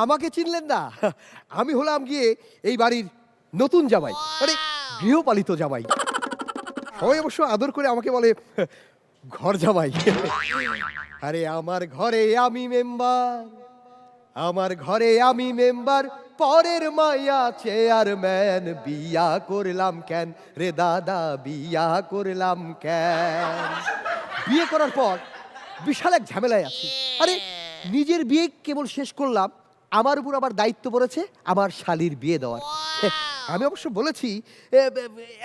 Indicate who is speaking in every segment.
Speaker 1: আমাকে চিনলেন না? আমি হলাম গিয়ে এই বাড়ির নতুন জামাই, মানে গৃহপালিত জামাই। সবাই অবশ্য আদর করে আমাকে বলে ঘর জামাই। আরে আমার ঘরে আমি মেম্বার, আমার ঘরে আমি মেম্বার, পরের মাইয়া চেয়ারম্যান। বিয়া করলাম কেন রে দাদা, বিয়া করলাম কেন? বিয়ে করার পর বিশাল এক ঝামেলায় আছি। আরে নিজের বিয়ে কেবল শেষ করলাম, আমার উপর আবার দায়িত্ব পড়েছে আমার শালির বিয়ে দেওয়ার। আমি অবশ্য বলেছি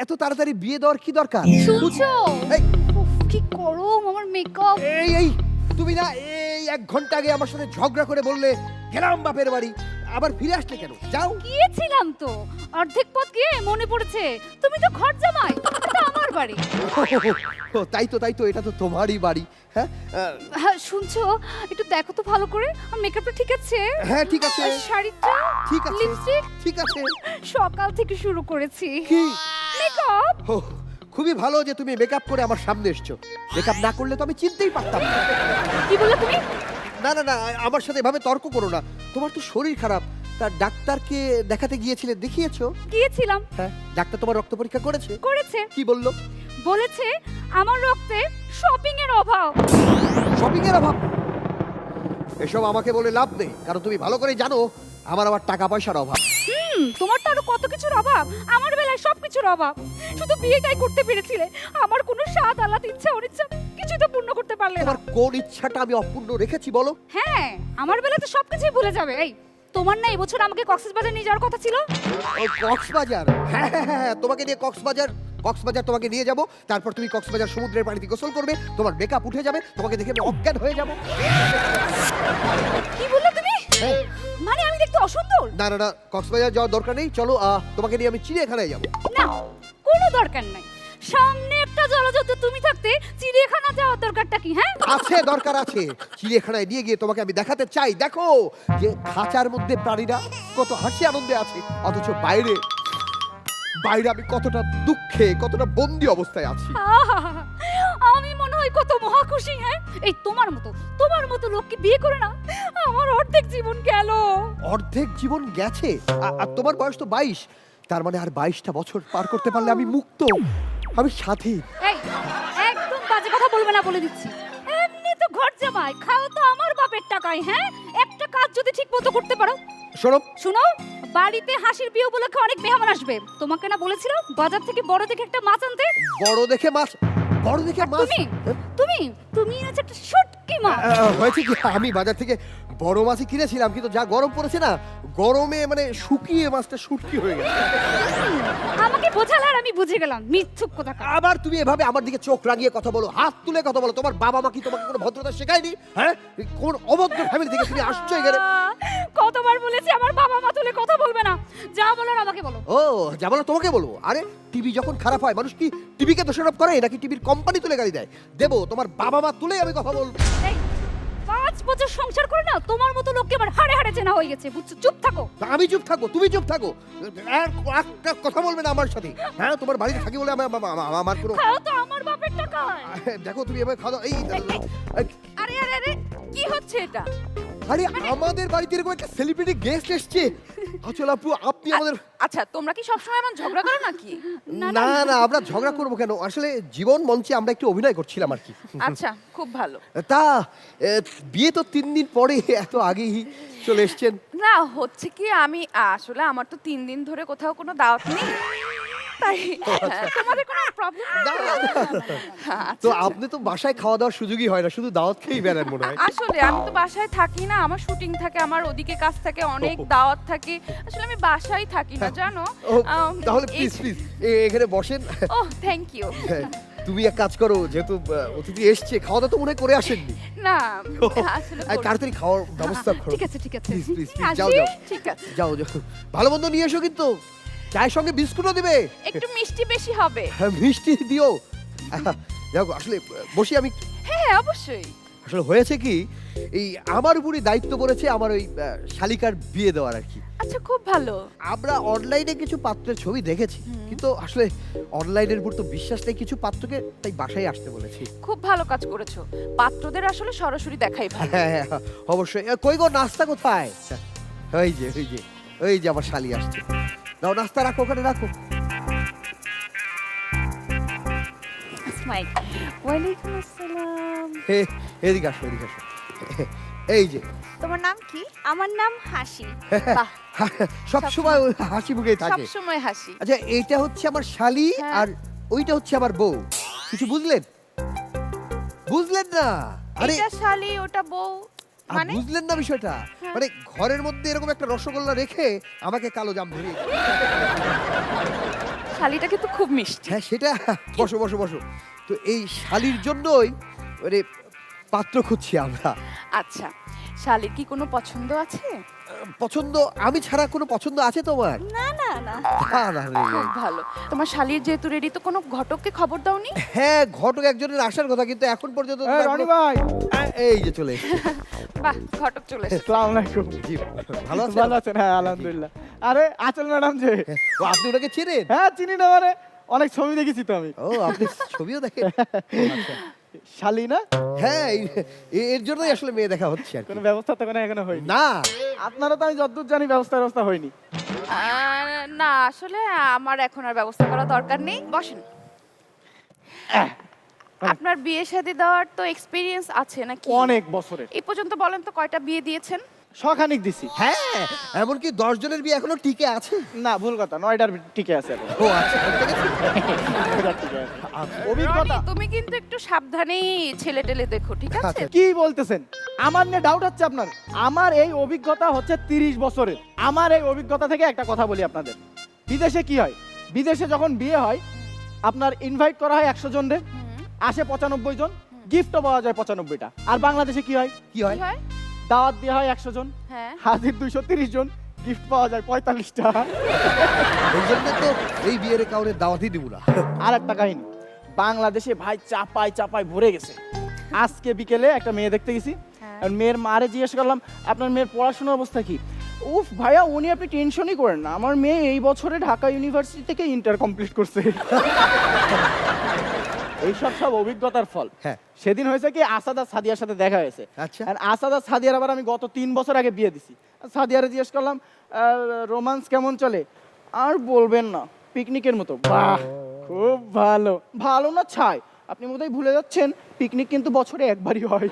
Speaker 1: এত তাড়াতাড়ি বিয়ে দেওয়ার কি দরকার?
Speaker 2: শুনছো?
Speaker 1: এই,
Speaker 2: উফ, কি গরম আমার মেকআপ।
Speaker 1: এই তুমি না এই 1 ঘন্টা আগে আমার সাথে ঝগড়া করে বললে গেলাম বাপের বাড়ি, আবার ফিরে আসলে কেন? যাও।
Speaker 2: গিয়েছিলাম তো, অর্ধেক পথ গিয়ে মনে পড়েছে তুমি তো ঘর জামাই, এটা আমার বাড়ি।
Speaker 1: ও, তাই তো, এটা তো তোমারই বাড়ি। হ্যাঁ
Speaker 2: হ্যাঁ, শুনছো? একটু দেখো তো ভালো করে, আর মেকআপটা ঠিক আছে?
Speaker 1: হ্যাঁ ঠিক আছে,
Speaker 2: আর শাড়িটা,
Speaker 1: ঠিক আছে,
Speaker 2: লিপস্টিক,
Speaker 1: ঠিক আছে।
Speaker 2: সকাল থেকে শুরু করেছি
Speaker 1: কি?
Speaker 2: মেকআপ।
Speaker 1: ও, খুবই ভালো যে তুমি মেকআপ করে আমার সামনে এসছো। মেকআপ না করলে তো আমি চিনতেই পারতাম না।
Speaker 2: কি বললে তুমি?
Speaker 1: না, আমার সাথে এভাবে তর্ক করো না। তোমার তো শরীর খারাপ, তা ডাক্তারকে দেখাতে গিয়েছিলে, দেখিয়েছো?
Speaker 2: গিয়েছিলাম।
Speaker 1: হ্যাঁ, ডাক্তার তোমার রক্ত পরীক্ষা করেছে?
Speaker 2: করেছে।
Speaker 1: কি বললো?
Speaker 2: বলেছে আমার রক্তে শপিং এর অভাব।
Speaker 1: শপিং এর অভাব? এসব আমাকে বলে লাভ নেই, কারণ তুমি ভালো করে জানো আমার আবার টাকা পয়সার অভাব।
Speaker 2: তোমার তো আরো কত কিছুর অভাব, আমার বেলায় সবকিছুর অভাব। শুধু বিয়েটাই করতে পেরেছিলে, আমার কোনো স্বাদ আলাদ ইচ্ছা অনিচ্ছা কিছুই তো পূর্ণ করতে পারলে না।
Speaker 1: তোমার কোন ইচ্ছাটা আমি অপূর্ণ রেখেছি বলো?
Speaker 2: হ্যাঁ, আমার বেলায় তো সবকিছুই ভুলে যাবে। এই, তোমার না এবছর আমাকে কক্সবাজার নিয়ে যাওয়ার কথা ছিল?
Speaker 1: ও, কক্সবাজার? হ্যাঁ, তোমাকে নিয়ে কক্সবাজার তোমাকে নিয়ে যাব। তারপর তুমি কক্সবাজার সমুদ্রের পানিতে গোসল করবে, তোমার মেকআপ উঠে যাবে, তোমাকে দেখে আমি অজ্ঞান হয়ে যাব।
Speaker 2: কি বললে তুমি?
Speaker 1: হ্যাঁ।
Speaker 2: মানে আমি দেখতে অসুন্দর?
Speaker 1: না, কক্সবাজার যাওয়ার দরকার নেই। চলো, তোমাকে নিয়ে আমি চিড়িয়াখানায় যাব।
Speaker 2: না, কোনো দরকার নাই। সামনে একটা জলযুদ্ধ তুমি থাকতে চিড়িয়াখানা যাওয়ার দরকারটা কি? হ্যাঁ
Speaker 1: আছে, দরকার আছে। চিড়িয়াখানায় নিয়ে গিয়ে তোমাকে আমি দেখাতে চাই, দেখো যে খাঁচার মধ্যে প্রাণীরা কত হাসি আনন্দে আছে, অথচ বাইরে আমি কতটা দুঃখে, কতটা বন্দি অবস্থায় আছি।
Speaker 2: আহাহাহা, আমি মনে হয় কত মহা খুশি। হ্যাঁ, এই তোমার মতো লোককে বিয়ে করে না আমার অর্ধেক জীবন গেল।
Speaker 1: অর্ধেক জীবন গেছে? আর তোমার বয়স তো 22, তার মানে আর 22টা বছর পার করতে পারলে আমি মুক্ত, আমি স্বাধীন।
Speaker 2: এই, একদম বাজে কথা বলবে না বলে দিচ্ছি। এমনি তো ঘর জামাই, খাও তো আমার বাপের টাকায়। হ্যাঁ, একটা কাজ যদি ঠিক মতো করতে পারো।
Speaker 1: শোনো,
Speaker 2: শুনো, বাড়িতে হাসির বিয়ে উপলক্ষে অনেক মেহমান আসবে। তোমাকে না বলেছিল বাজার থেকে বড় দেখে একটা মাছ আনতে?
Speaker 1: বড় দেখে মাছ?
Speaker 2: তুমি আছে একটা শুটকি মাছ।
Speaker 1: হয়েছে কি, আমি বাজার থেকে বড় মাছই কিনেছিলাম, কিন্তু যা গরম পড়েছে না, গরমে মানে শুকিয়ে মাছটা শুটকি হয়ে গেছে।
Speaker 2: আমাকে বোঝালে আর আমি বুঝে গেলাম, মিথ্যুক কোথাকার।
Speaker 1: আবার তুমি এভাবে আমার দিকে চোখ রাঙিয়ে কথা বলো, হাত তুলে কথা বলো। তোমার বাবা মা কি তোমাকে কোনো ভদ্রতা শেখায়নি? হ্যাঁ, কোন অভদ্র ফ্যামিলি থেকে তুমি আসছো এখানে?
Speaker 2: কতবার বলেছি আমার বাবা মা তুলে কথা বলবে না, যা বলার আমাকে বলো।
Speaker 1: ও, যা বলো তোমাকে বলবো? আরে টিভি যখন খারাপ হয়, মানুষ কি টিভিকে দোষারোপ করে নাকি টিভির কোম্পানি তুলে গালি দেয়? দেবো, তোমার বাবা মা তুলে আমি কথা বলবো।
Speaker 2: এই, 5 বছর সংসার করে না তোমার মতো লোককে আমার হাড়ে হাড়ে চেনা হয়ে গেছে, বুঝছো? চুপ থাকো।
Speaker 1: আমি চুপ থাকবো, তুমি চুপ থাকো, আর একটা কথা বলবে না আমার সাথে। হ্যাঁ, তোমার বাড়িতে থাকি বলে আমার কোনো
Speaker 2: খাও তো আমার বাপের টাকা।
Speaker 1: দেখো তুমি এভাবে খাওয়া এই
Speaker 2: আরে আরে আরে, কি হচ্ছে এটা?
Speaker 1: আরে আমাদের বাড়িতে এরকম একটা সেলিব্রিটি গেস্ট এসেছে। আচল আপু, আপনি আমাদের।
Speaker 3: আচ্ছা, তোমরা কি সবসময় এমন ঝগড়া করো নাকি?
Speaker 1: না, আমরা ঝগড়া করবো কেন? আসলে জীবন মঞ্চে আমরা একটু অভিনয় করছিলাম আর কি।
Speaker 3: আচ্ছা, খুব ভালো।
Speaker 1: তা বিয়ে তো 3 দিন পরে, এত আগেই চলে এসছেন?
Speaker 3: না, হচ্ছে কি, আমি আসলে আমার তো 3 দিন ধরে কোথাও কোনো দাওয়াত নেই, তাই তোমাদের কোনো প্রবলেম
Speaker 1: না, তো আপনি তো বাসায় খাওয়া দাওয়ার সুযোগই হয় না, শুধু দাওয়াত খেয়েই বেড়ান মনে হয়।
Speaker 3: আসলে আমি তো বাসায় থাকি না, আমার শুটিং থাকে, আমার ওদিকে কাজ থাকে, অনেক দাওয়াত থাকে। আসলে আমি বাসায় থাকি না, জানো।
Speaker 1: ও, তাহলে প্লিজ এখানে বসেন।
Speaker 3: ওহ, থ্যাংক ইউ।
Speaker 1: হ্যাঁ, তুমি এক কাজ করো, যেহেতু অতিথি এসছে, খাওয়া দাওয়া তো মনে হয় করে আসেননি।
Speaker 3: না, আসলে
Speaker 1: তাড়াতাড়ি খাওয়ার ব্যবস্থা করো।
Speaker 2: ঠিক আছে
Speaker 1: প্লিজ,
Speaker 2: আসি?
Speaker 1: যাও।
Speaker 3: ঠিক আছে,
Speaker 1: যাও, ভালো মন্দ নিয়ে এসো, কিন্তু চায়ের সঙ্গে বিস্কুটও দিবে।
Speaker 3: একটু মিষ্টি বেশি হবে।
Speaker 1: হ্যাঁ, মিষ্টি দিও। দেখো, আসলে বসি আমি।
Speaker 3: হ্যাঁ, অবশ্যই।
Speaker 1: আসলে হয়েছে কি, এই আমার উপরই দায়িত্ব পড়েছে আমার ওই শালিকার বিয়ে দেওয়ার আর কি।
Speaker 3: আচ্ছা, খুব ভালো।
Speaker 1: আমরা অনলাইনে কিছু পাত্রের ছবি দেখেছি, কিন্তু আসলে অনলাইনের উপর তো বিশ্বাস নেই কিছু পাত্রকে, তাই বাসায় আসতে বলেছি।
Speaker 3: খুব ভালো কাজ করেছো। পাত্রদের আসলে সরাসরি দেখাই ভালো।
Speaker 1: হ্যাঁ, অবশ্যই। কই গো, নাস্তা কোথায়? ওই যে আমার শালি আসছে। দাও নাস্তা রাখো, ওখানে রাখো।
Speaker 2: স্মাইল। ওয়ালাইকুম আসসালাম।
Speaker 1: এদিকে আসো, এদিকে আসো। এই যে
Speaker 2: তোমার নাম কি? আমার নাম হাসি।
Speaker 3: বাহ,
Speaker 1: সবসময় ওই হাসি মুখেই থাকে।
Speaker 3: সবসময় হাসি।
Speaker 1: আচ্ছা, এইটা হচ্ছে আমার শালি
Speaker 3: হ্যাঁ।
Speaker 1: আর ওইটা হচ্ছে আমার বউ। কিছু বুঝলেন? বুঝলেন না? আরে
Speaker 3: এটা শালি, ওটা বউ, মানে
Speaker 1: বুঝলেন না বিষয়টা?
Speaker 3: হ্যাঁ।
Speaker 1: মানে ঘরের মধ্যে এরকম একটা রসগোল্লা রেখে আমাকে কালো জাম ধরিয়ে দিল।
Speaker 3: শালিটা কিন্তু খুব মিষ্টি।
Speaker 1: হ্যাঁ সেটা, বসো বসো বসো। তো এই শালির জন্যই মানে পাত্র খুঁজছি আমরা।
Speaker 3: আচ্ছা, শালির কি কোনো পছন্দ আছে?
Speaker 1: পছন্দ আমি ছাড়া কোনো পছন্দ আছে তোমার?
Speaker 2: না না না।
Speaker 1: না না রে।
Speaker 3: খুব ভালো। তোমার শালির যেহেতু রেডি, তো কোনো ঘটককে খবর দাওনি?
Speaker 1: হ্যাঁ, ঘটক একজনের আসার কথা, কিন্তু এখন পর্যন্ত তো তার
Speaker 4: রনি
Speaker 1: কোনো-
Speaker 4: ভাই,
Speaker 1: এই যে চলে এসেছে।
Speaker 3: বাহ, ঘটক চলে এসেছে।
Speaker 4: আসসালামু আলাইকুম।
Speaker 1: জি, ভালো আছেন?
Speaker 4: ভালো আছেন? হ্যাঁ আলহামদুলিল্লাহ। আরে আচল ম্যাডাম যে,
Speaker 1: ও, আপনি ওনাকে চেনেন?
Speaker 4: হ্যাঁ চিনি না, মানে অনেক ছবি দেখেছি তো আমি।
Speaker 1: ও, আপনি ছবিও দেখেন? ও, আচ্ছা।
Speaker 4: শালি না?
Speaker 1: হ্যাঁ, এর জন্যই আসলে মেয়ে দেখা হচ্ছে আর কি।
Speaker 4: কোনো ব্যবস্থা তো কোনো এখনো হয়নি।
Speaker 1: না,
Speaker 4: আপনারা তো আমি যতদূর জানি ব্যবস্থা হয়নি।
Speaker 3: না, আসলে আমার এখন আর ব্যবস্থা করা দরকার নেই। বসেন। আপনার বিয়ে শাদী দেওয়ার তো এক্সপিরিয়েন্স আছে নাকি?
Speaker 4: অনেক বছরের।
Speaker 3: এই পর্যন্ত বলেন তো কয়টা বিয়ে দিয়েছেন?
Speaker 4: শখানিক দিছি।
Speaker 1: হ্যাঁ, এমনকি 10 জনের বিয়ে এখনো টিকে আছে।
Speaker 4: না, ভুল কথা, 9টার টিকে আছে এখন।
Speaker 1: ও আচ্ছা, ঠিক আছে।
Speaker 4: 9টার টিকে আছে। অভিজ্ঞতা
Speaker 3: রনি, তুমি কিন্তু একটু সাবধানেই ছেলে টেলে দেখো, ঠিক আছে?
Speaker 1: আচ্ছা।
Speaker 4: কি বলতেছেন? আমার নিয়ে ডাউট হচ্ছে আপনার? আমার এই অভিজ্ঞতা হচ্ছে 30 বছরের। আমার এই অভিজ্ঞতা থেকে একটা কথা বলি আপনাদের। বিদেশে কি হয়? বিদেশে যখন বিয়ে হয়, আপনার ইনভাইট করা হয় 100 জনরে, আসে 95 জন, গিফটও পাওয়া যায় 95টা। আর বাংলাদেশে কি হয়?
Speaker 1: কি হয়?
Speaker 3: কি হয়?
Speaker 4: দাওয়াত দেওয়া হয় 100 জন,
Speaker 3: হ্যাঁ।
Speaker 4: হাজির 230 জন, গিফট পাওয়া যায় 45টা।
Speaker 1: এই জন্য তো এই বিয়ের কাউরে দাওয়াতই দিব না।
Speaker 4: আর একটা কাহিনী, বাংলাদেশে ভাই চাপায় ভরে গেছে। আজকে বিকেলে একটা মেয়ে দেখতে গেছি,
Speaker 3: হ্যাঁ।
Speaker 4: আর মেয়ের মারে জিজ্ঞেস করলাম আপনার মেয়ের পড়াশোনার অবস্থা কি? উফ ভাইয়া, উনি আপনি টেনশনই করেন না, আমার মেয়ে এই বছরে ঢাকা ইউনিভার্সিটি থেকে ইন্টার কমপ্লিট করছে। এইসব সব অভিজ্ঞতার ফল।
Speaker 1: হ্যাঁ।
Speaker 4: সেদিন হয়েছে কি, আসাদ আর সাদিয়ার সাথে দেখা হয়েছে।
Speaker 1: আচ্ছা।
Speaker 4: আর আসাদ আর সাদিয়ার আবার আমি গত 3 বছর আগে বিয়ে দিছি। সাদিয়ারে জিজ্ঞেস করলাম রোমান্স কেমন চলে? আর বলবেন না, পিকনিকের মতো। বাহ, খুব ভালো। ভালো না ছাই, আপনি বোধহয় ভুলে যাচ্ছেন, পিকনিক কিন্তু বছরে একবারই হয়।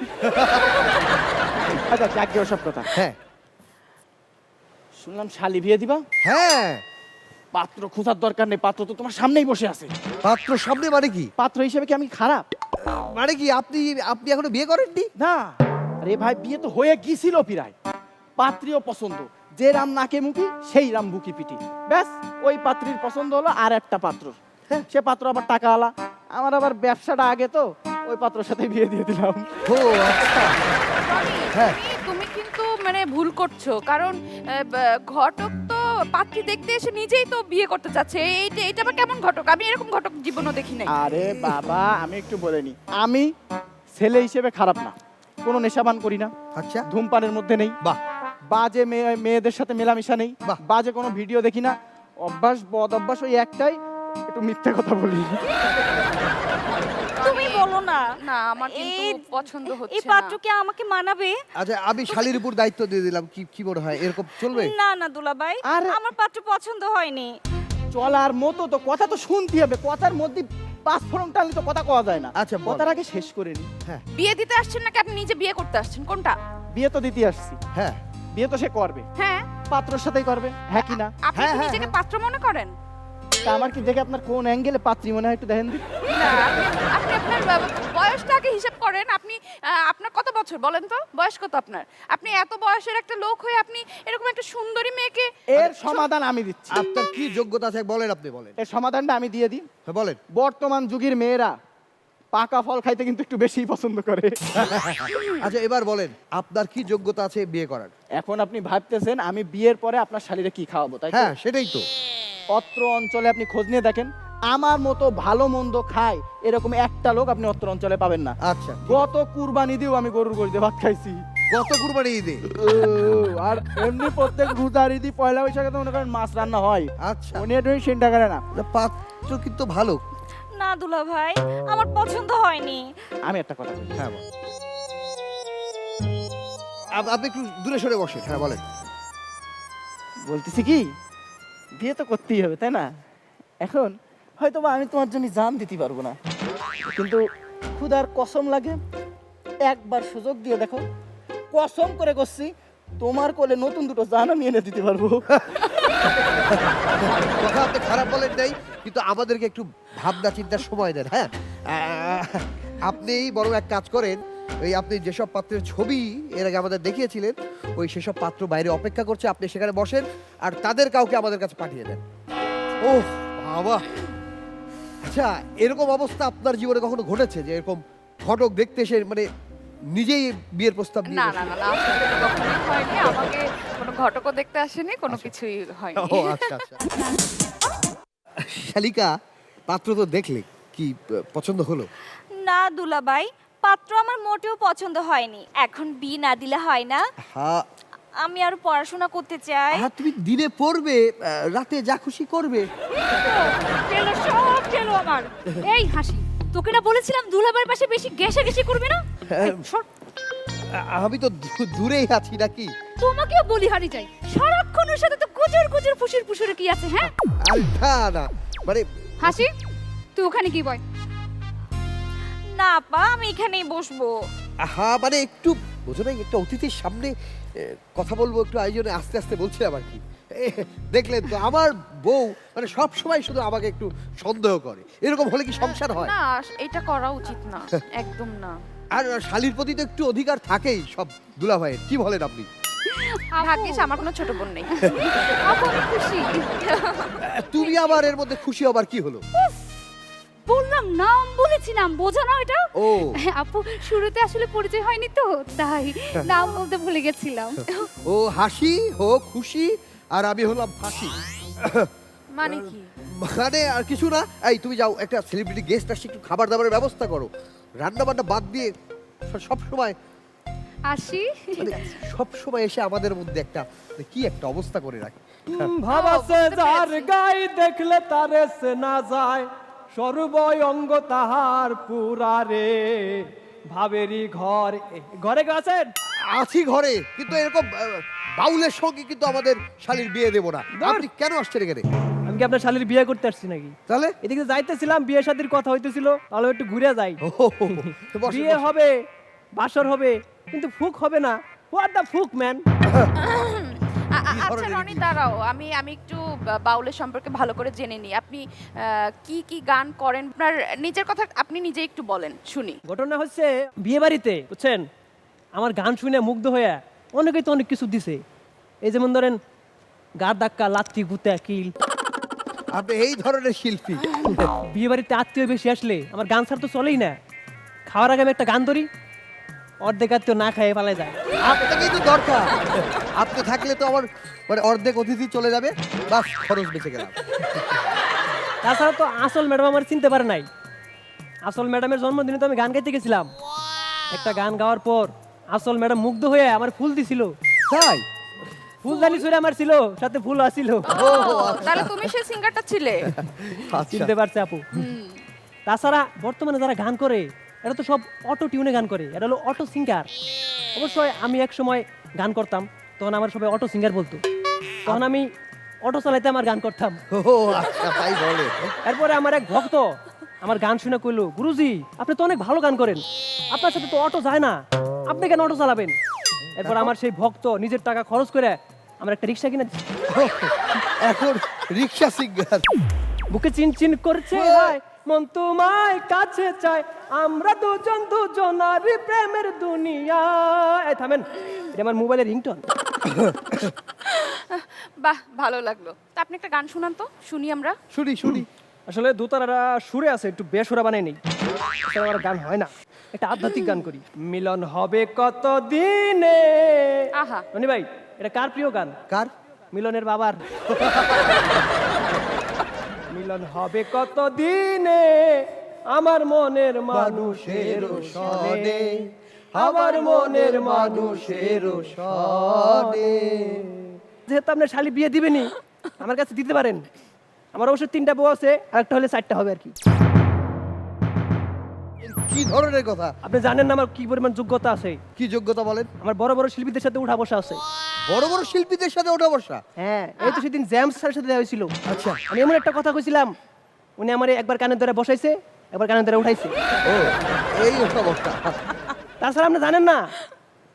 Speaker 4: আচ্ছা, যাক গে ওসব কথা।
Speaker 1: হ্যাঁ
Speaker 4: শুনলাম শালি বিয়ে দিবা?
Speaker 1: হ্যাঁ,
Speaker 4: পাত্র খোঁজার দরকার নেই, পাত্র তো তোমার সামনেই বসে আছে।
Speaker 1: পাত্র সামনে মানে কি?
Speaker 4: পাত্র হিসেবে কি আমি খারাপ?
Speaker 1: মানে কি, আপনি আপনি এখনো বিয়ে করেননি?
Speaker 4: না, আরে ভাই, বিয়ে তো হয়ে গিয়েছিল প্রায়। পাত্রীও পছন্দ, যে রাম নাকে মুখি সেই রাম বুকি পিটি। ব্যাস, ওই পাত্রীর পছন্দ হলো আর একটা পাত্র। হ্যাঁ, সে পাত্র আবার টাকা আলা, আমার আবার ব্যবসাটা আগে, তো ওই পাত্রের সাথে বিয়ে দিয়ে দিলাম।
Speaker 1: ও আচ্ছা।
Speaker 3: রনি,
Speaker 1: হ্যাঁ।
Speaker 3: তুমি কিন্তু মানে ভুল করছো, কারণ ঘটক তো পাত্রী দেখতে এসে নিজেই তো বিয়ে করতে চাচ্ছে। এইটা আবার কেমন ঘটক? আমি এরকম ঘটক জীবনও দেখি নাই।
Speaker 4: আরে বাবা, আমি একটু বলে নি, আমি ছেলে হিসেবে খারাপ না, কোনো নেশাবান করি না,
Speaker 1: আচ্ছা,
Speaker 4: ধূমপানের মধ্যে নেই,
Speaker 1: বাহ,
Speaker 4: বাজে মেয়েদের সাথে মেলামেশা নেই,
Speaker 1: বাহ।
Speaker 4: বাজে কোনো ভিডিও দেখি না। বদ অভ্যাস ওই একটাই, একটু মিথ্যে কথা বলি।
Speaker 2: তুমি বলো না।
Speaker 3: না, আমার কিন্তু
Speaker 2: এই-
Speaker 3: পছন্দ হচ্ছে
Speaker 2: এই
Speaker 3: না।
Speaker 2: পাত্র কি আমাকে মানাবে?
Speaker 1: আচ্ছা, আমি শালির উপর দায়িত্ব দিয়ে দিলাম। কি কি মনে হয়, এরকম চলবে?
Speaker 2: না না দুলাভাই,
Speaker 4: আরে-
Speaker 2: আমার পাত্র পছন্দ হয়নি।
Speaker 4: চলার মতো তো কথা তো শুনতে হবে, কথার মধ্যে পাঁচফোড়ন টানলে তো কথা কওয়া যায় না।
Speaker 1: আচ্ছা, বল।
Speaker 4: কথার আগে শেষ করে নি।
Speaker 1: হ্যাঁ
Speaker 3: বিয়ে দিতে আসছেন নাকি আপনি নিজে বিয়ে করতে আসছেন? কোনটা?
Speaker 4: বিয়ে তো দিতে আসছি,
Speaker 1: হ্যাঁ
Speaker 4: বিয়ে তো সে করবে,
Speaker 3: হ্যাঁ,
Speaker 4: পাত্রর সাথেই করবে, হ্যাঁ কি না?
Speaker 3: আপনি
Speaker 1: হ্যাঁ,
Speaker 3: কি
Speaker 1: হ্যাঁ,
Speaker 3: নিজেকে
Speaker 1: হ্যাঁ।
Speaker 3: পাত্র মনে করেন?
Speaker 4: তা আমার কি দেখে আপনার কোন অ্যাঙ্গেলে পাত্রী মনে হয় একটু দেখেন দিন।
Speaker 3: না, আপনি আপনার বয়সটা আগে হিসাব করেন। আপনি আপনার কত বছর বলেন তো? বয়স কত আপনার? আপনি এত বয়সের একটা লোক হয়ে আপনি এরকম একটা সুন্দরী মেয়েকে
Speaker 4: এর সমাধান আমি দিচ্ছি।
Speaker 1: আপনার কি যোগ্যতা আছে বলেন, আপনি বলেন।
Speaker 4: এর সমাধানটা আমি দিয়ে দিই।
Speaker 1: হ্যাঁ, বলেন।
Speaker 4: বর্তমান যুগের মেয়েরা পাকা ফল খাইতে কিন্তু একটু বেশিই পছন্দ করে।
Speaker 1: আচ্ছা, এবার বলেন আপনার কি যোগ্যতা আছে বিয়ে করার?
Speaker 4: এখন আপনি ভাবতেছেন আমি বিয়ের পরে আপনার শালীরে কি খাওয়াবো, তাই তো?
Speaker 1: হ্যাঁ, সেটাই তো।
Speaker 4: অত্র অঞ্চলে আপনি খোঁজ নিয়ে দেখেন, আমার মতো ভালো মন্দ খায় এরকম একটা লোক আপনি অত্র অঞ্চলে পাবেন না।
Speaker 1: আচ্ছা,
Speaker 4: গত কুরবানি দিয়েও আমি গরুর গোশত দিয়ে ভাত খাইছি।
Speaker 1: গত কুরবানি ঈদে?
Speaker 4: আর এমনি প্রত্যেক রোজার ঈদি পয়লা বৈশাখে তো মনে করেন মাছ রান্না হয়।
Speaker 1: আচ্ছা,
Speaker 4: উনি একটু চিন্তা করে না।
Speaker 1: না, পাত্র কিন্তু ভালো।
Speaker 2: না দুলাভাই, আমার পছন্দ হয়নি।
Speaker 4: আমি একটা কথা বলি,
Speaker 1: হ্যাঁ, বল। আপনি একটু দূরে সরে বসেন। হ্যাঁ, বলেন।
Speaker 4: বলতেছি কি, বিয়ে তো করতেই হবে তাই না? এখন হয়তো বা আমি তোমার জন্য জান দিতে পারবো না, কিন্তু খুদার কসম লাগে, একবার সুযোগ দিয়ে দেখো, কসম করে করছি তোমার কোলে নতুন দুটো জান আমি এনে দিতে পারবো।
Speaker 1: কথা আপনি খারাপ বলেন নাই, কিন্তু আমাদেরকে একটু ভাবনা চিন্তার সময় দেন। হ্যাঁ, আপনি বরং এক কাজ করেন, ওই আপনি যেসব পাত্রের ছবি এর আগে আমাদের দেখিয়েছিলেন, ওই সেসব পাত্র বাইরে অপেক্ষা করছে, আপনি সেখানে বসেন আর তাদের কাউকে আমাদের কাছে পাঠিয়ে দেন। ও বাবা, আচ্ছা এরকম অবস্থা আপনার জীবনে কখনো ঘটেছে যে এরকম ঘটক দেখতে এসে মানে নিজেই বিয়ের প্রস্তাব নিয়ে
Speaker 3: না
Speaker 1: বসে?
Speaker 3: না না না, আসলে তো কখনোই হয়নি। আমাকে কোনো ঘটকও দেখতে আসেনি, কোনো কিছুই হয়নি।
Speaker 1: ও আচ্ছা আচ্ছা। শালিকা, পাত্র তো দেখলে, কি পছন্দ হলো?
Speaker 2: না দুলাভাই, পাত্র আমার মোটেও পছন্দ হয়নি। এখন বিয়ে না দিলে হয় না?
Speaker 1: হ্যাঁ
Speaker 2: আমি আর পড়াশোনা করতে চাই।
Speaker 1: হ্যাঁ, তুমি দিনে পড়বে, রাতে যা খুশি করবে।
Speaker 2: গেল সব গেল আমার। এই হাসি, তোকে না বলেছিলাম দুলাভাইয়ের পাশে বেশি ঘেঁষাঘেঁষি করবি না?
Speaker 1: হ্যাঁ।
Speaker 2: এই, সর।
Speaker 1: আমি তো দূরেই আছি নাকি?
Speaker 2: তোমাকেও বলি হারি যাই, সারাক্ষণ ওর সাথে তো গুজর গুজর ফুসুর ফুসুরে কি আছে? হ্যাঁ
Speaker 1: আর না না, মানে
Speaker 2: হাসি, তুই ওখানে কি বয়? না আপা, আমি এখানেই বসবো।
Speaker 1: হ্যাঁ মানে একটু বোঝো না, একটা অতিথির সামনে কথা বলবো, একটু আয়োজনে আস্তে আস্তে বলছিলাম আর কি। দেখলেন তো আমার বউ মানে সব সময় শুধু আমাকে একটু সন্দেহ করে, এরকম হলে কি সংসার হয়?
Speaker 3: না, এটা করা উচিত না, একদম না।
Speaker 1: আর শালীর প্রতি তো একটু অধিকার থাকেই সব দুলাভাইয়ের, কি বলেন আপনি?
Speaker 3: ভাগ্যিস আমার কোনো ছোট বোন নেই।
Speaker 2: আপু আমি খুশি।
Speaker 1: তুমি আবার এর মধ্যে খুশি হবার কি হলো?
Speaker 2: বললাম নাম বলেছিলাম, বোঝো না এটা?
Speaker 1: ও
Speaker 2: আপু শুরুতে আসলে পরিচয় হয়নি তো, তাই নাম বলতে ভুলে গেছিলাম।
Speaker 1: ও হাসি হো খুশি, আর আমি হলাম ফাঁসি।
Speaker 3: মানে কি?
Speaker 1: মানে আর কিছু না। এই তুমি যাও, একটা সেলিব্রিটি গেস্ট আসছে, একটু খাবার দাবারের ব্যবস্থা করো। রান্না বান্না বাদ দিয়ে সব সময়
Speaker 2: আসি।
Speaker 1: সব সময় এসে আমাদের মধ্যে একটা কি একটা অবস্থা করে রাখে।
Speaker 5: ভাব আছে যার গাই দেখলে তারে চেনা যায়, সর্বই অঙ্গ তাহার পুরারে। ভাবেরই ঘর ঘরে গেছেন?
Speaker 1: আছি ঘরে, কিন্তু এরকম বাউলের সঙ্গে কিন্তু আমাদের শালীর বিয়ে দেবো না। আপনি কেন আসছেন এখানে?
Speaker 5: আমি কি আপনার শালীর বিয়ে করতে আসছি নাকি?
Speaker 1: তাহলে
Speaker 5: এদিকে যাইতেছিলাম, বিয়ে শাদীর কথা হইতেছিল, তাহলে একটু ঘুরে যাই।
Speaker 1: ও, বসেন,
Speaker 5: বিয়ে
Speaker 1: বসেন।
Speaker 5: হবে, বাসর হবে, কিন্তু ফুক হবে না। হোয়াট দ্য ফুক ম্যান?
Speaker 3: আচ্ছা
Speaker 1: ধরনের
Speaker 3: রনি
Speaker 1: কি?
Speaker 3: দাঁড়াও, আমি একটু বাউলের সম্পর্কে ভালো করে জেনে নিই। আপনি কি কি গান করেন? আপনার নিজের কথা আপনি নিজে একটু বলেন, শুনি।
Speaker 5: ঘটনা হচ্ছে বিয়ে বাড়িতে, বুঝছেন, আমার গান শুনে মুগ্ধ হয়ে অনেকেই তো অনেক কিছু দিছে। এই যেমন ধরেন গার ধাক্কা, লাত্তি, গুতা, কিল।
Speaker 1: আপনি এই ধরনের শিল্পী?
Speaker 5: বিয়ে বাড়িতে আত্মীয় বেশি আসলে আমার গান ছাড়া তো চলেই না। খাওয়ার আগে আমি একটা গান ধরি, অর্ধেক আত্মীয় না খাইয়ে পালাই যায়।
Speaker 1: আপনাকেই তো দরকার। আপনি থাকলে তো আমার মানে অর্ধেক অতিথি চলে যাবে, বাস খরচ বেঁচে গেলাম।
Speaker 5: তাছাড়া তো আসল ম্যাডাম আমার চিনতে পারে নাই। আসল ম্যাডামের জন্মদিনে তো আমি গান গাইতে গেছিলাম। একটা গান গাওয়ার পর আসল ম্যাডাম মুগ্ধ হয়ে আমার ফুল দিছিল।
Speaker 1: তাই?
Speaker 5: ফুলদানি ছুঁড়ে আমার ছিল, সাথে ফুল আসছিল।
Speaker 1: ও
Speaker 3: তাহলে তুমি সেই সিঙ্গারটা ছিলে?
Speaker 1: আচ্ছা।
Speaker 5: চিনতে পারছে আপু। তাছাড়া বর্তমানে যারা গান করে এরা তো সব অটো টিউনে গান করে, এটা হলো অটো সিঙ্গার। অবশ্যই আমি এক সময় গান করতাম, তখন আমার সবাই অটো সিঙ্গার বলতো। তখন আমি অটো চালাইতে আমার গান করতাম।
Speaker 1: ও আচ্ছা, তাই বলে।
Speaker 5: এরপরে আমার এক ভক্ত আমার গান শুনে কইলো, গুরুজি আপনি তো অনেক ভালো গান করেন, আপনার সাথে তো অটো যায় না, আপনি কেন অটো চালাবেন? এরপর আমার সেই ভক্ত নিজের টাকা খরচ করে আমার একটা রিক্সা কিনে দিচ্ছে।
Speaker 1: এখন রিক্সা সিঙ্গার।
Speaker 5: বুকে চিন চিন করছে হায়, মন তোমায় কাছে চায়, আমরা দুজন দুজনারই প্রেমের দুনিয়া। এই থামেন, এটা আমার মোবাইলের রিংটোন।
Speaker 3: বাহ, ভালো লাগলো। তা আপনি একটা গান শুনান তো, শুনি আমরা।
Speaker 1: শুনি শুনি।
Speaker 5: আসলে দোতারারা সুরে আছে, একটু বেসুরা বানাই নেই, আমার গান হয় না। একটা আধ্যাত্মিক গান করি। মিলন হবে কত দিনে।
Speaker 3: আহা।
Speaker 5: রনি ভাই, এটা কার প্রিয় গান?
Speaker 1: কার?
Speaker 5: মিলনের বাবার। মিলন হবে কত দিনে আমার মনের মানুষের সনে, আমার মনের মানুষের সনে। যেহেতু আপনার শালি বিয়ে দিবেনি, আমার কাছে দিতে পারেন। আমার অবশ্য 3টা বউ আছে, আর একটা হলে 4টা হবে আর কি।
Speaker 1: কি ধরনের কথা?
Speaker 5: আপনি জানেন না আমার কি পরিমাণ যোগ্যতা আছে?
Speaker 1: কি যোগ্যতা বলেন?
Speaker 5: আমার বড় বড় শিল্পীদের সাথে উঠা বসা আছে।
Speaker 1: বড় বড় শিল্পীদের সাথে ওঠা বসা?
Speaker 5: হ্যাঁ, এই তো সেদিন জেমস স্যারের সাথে দেখা হয়েছিল।
Speaker 1: আচ্ছা।
Speaker 5: আমি এমন একটা কথা কইছিলাম, উনি আমার একবার কানের ধরে বসাইছে, একবার কানের ধরে উঠাইছে।
Speaker 1: ও, এই ওঠা বসা।
Speaker 5: তাছাড়া আপনি জানেন না,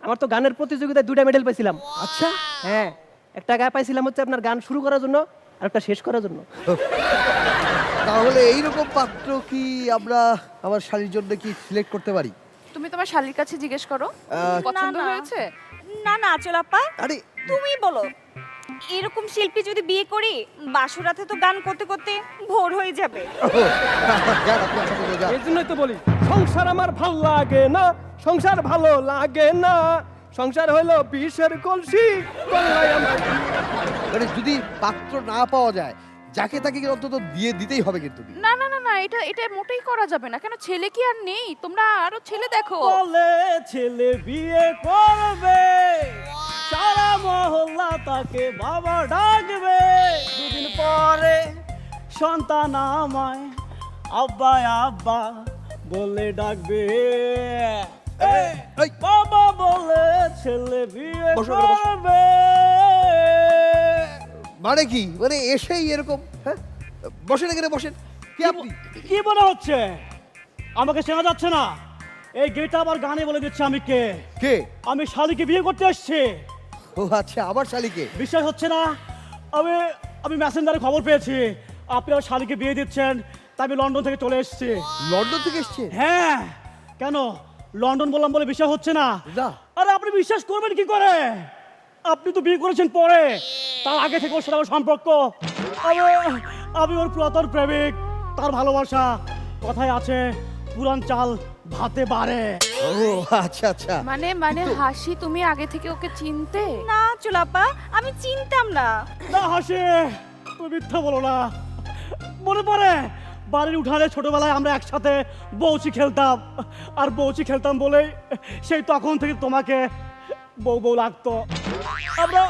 Speaker 5: আমার তো গানের প্রতিযোগিতায় 2টা মেডেল পাইছিলাম।
Speaker 1: আচ্ছা।
Speaker 5: হ্যাঁ, একটা গায়ে পাইছিলাম হচ্ছে আপনার গান শুরু করার জন্য, আর একটা শেষ করার জন্য।
Speaker 1: তাহলে এইরকম পাত্র কি আমরা আমার শাড়ির জন্য কি সিলেক্ট করতে পারি?
Speaker 3: তুমি তোমার শালীর কাছে জিজ্ঞেস করো
Speaker 1: আহ,
Speaker 3: পছন্দ
Speaker 2: না, না।
Speaker 3: হয়েছে।
Speaker 2: না না আচল আপা,
Speaker 1: আরে
Speaker 2: তুমি বলো, এরকম শিল্পী যদি বিয়ে করি, বাসুরাতে তো গান করতে করতে ভোর হয়ে যাবে।
Speaker 1: যান, আপনি আমার সাথে যান।
Speaker 5: এই জন্যই তো বলি, সংসার আমার ভাল লাগে না, সংসার ভালো লাগে না, সংসার হলো বিষের কলসি, কল্লাই আমার।
Speaker 1: মানে যদি পাত্র না পাওয়া যায়, যাকে তাকে কিন্তু অন্তত দিয়ে দিতেই হবে কিন্তু।
Speaker 3: না না না না, এটা এটা মোটেই করা যাবে না। কেন, ছেলে কি আর নেই? তোমরা আরো ছেলে দেখো।
Speaker 6: বলে ছেলে বিয়ে করবে, সারা মহল্লা তাকে বাবা ডাকবে, দুদিন পরে সন্তান আমায় আব্বা আব্বা বলে ডাকবে।
Speaker 1: এই,
Speaker 6: বাবা বলে ছেলে বিয়ে
Speaker 1: বসো, বসো।
Speaker 6: করবে।
Speaker 1: মানে কি, মানে এসেই এরকম? হ্যাঁ, বসেন এখানে, বসেন। কি আপনি?
Speaker 6: কি মনে হচ্ছে আমাকে চেনা যাচ্ছে না? এই গেটা আবার গানে বলে দিচ্ছে আমি কে।
Speaker 1: কে?
Speaker 6: আমি শালিকে বিয়ে করতে এসেছি।
Speaker 1: ও আচ্ছা, আমার শালিকে।
Speaker 6: বিশ্বাস হচ্ছে না? আমি আমি মেসেঞ্জারে খবর পেয়েছি আপনি আমার শালিকে বিয়ে দিচ্ছেন, তাই আমি লন্ডন থেকে চলে এসেছি।
Speaker 1: লন্ডন থেকে এসছে?
Speaker 6: হ্যাঁ, কেন লন্ডন বললাম বলে বিশ্বাস হচ্ছে না?
Speaker 1: না।
Speaker 6: আরে আপনি বিশ্বাস করবেন কি করে? আপনি তো বিয়ে করেছেন পরে, তার আগে থেকে ওর সাথে আমার সম্পর্ক। আমি ওর পুরাতন প্রেমিক, তার ভালোবাসা। কথায় আছে পুরান চাল ভাতে বাড়ে।
Speaker 1: ও আচ্ছা আচ্ছা।
Speaker 3: মানে মানে হাসি, তুমি আগে থেকে ওকে চিনতে?
Speaker 2: না আচল আপা, আমি চিনতাম না।
Speaker 6: না হাসি, তুমি মিথ্যা বলো না। মনে পড়ে বাড়ির উঠানে ছোটবেলায় আমরা একসাথে বউচি খেলতাম, আর বউচি খেলতাম বলেই সেই তখন থেকে তোমাকে বউ বউ লাগতো। আমরা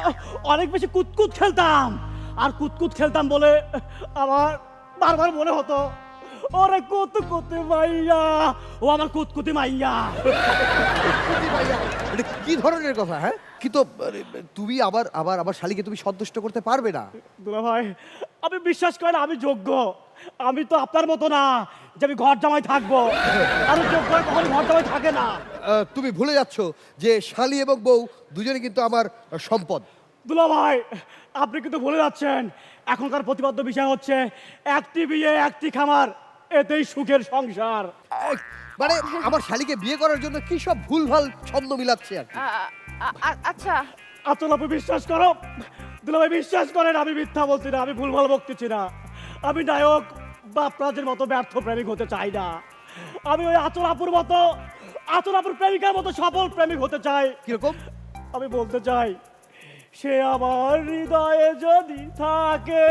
Speaker 6: অনেক বেশি কুতকুত খেলতাম, আর কুতকুত খেলতাম বলে আমার বারবার মনে হতো ওরে কুতকুতি মাইয়া, ও আমার কুতকুতি মাইয়া।
Speaker 1: এটা কি ধরনের কথা? হ্যাঁ, কি তো আরে, তুমি আবার আবার আমার শালিকে তুমি সন্তুষ্ট করতে পারবে না?
Speaker 6: দুলা ভাই, আমি বিশ্বাস করেন আমি যোগ্য। আমি তো আপনার মতো না যে আমি ঘর জামাই থাকবো। আমি যোগ্য কখনো ঘর জামাই থাকে না।
Speaker 1: তুমি ভুলে যাচ্ছ যে শালি এবং বউ দুজনে কিন্তু আমার সম্পদ।
Speaker 6: দুলা ভাই, আপনি কিন্তু ভুলে যাচ্ছেন এখনকার প্রতিপাদ্য বিষয় হচ্ছে একটি বিয়ে একটি খামার, এতেই সুখের সংসার।
Speaker 1: মানে আমার শালিকে বিয়ে করার জন্য কি সব ভুলভাল ছন্দ মিলাচ্ছে আর কি।
Speaker 3: আচ্ছা,
Speaker 6: আসলে আপনি বিশ্বাস করো, দুলা ভাই বিশ্বাস করেন, আমি মিথ্যা বলছি না, আমি ভুলভাল বকতেছি না। আমি নায়ক বা আপনাদের মতো ব্যর্থ প্রেমিক হতে চাই না। আমি ওই আচল আপুর মতো, আচল আপুর প্রেমিকার মতো সফল প্রেমিক হতে চাই।
Speaker 1: কিরকম?
Speaker 6: আমি বলতে চাই, সে আমার হৃদয়ে যদি থাকে,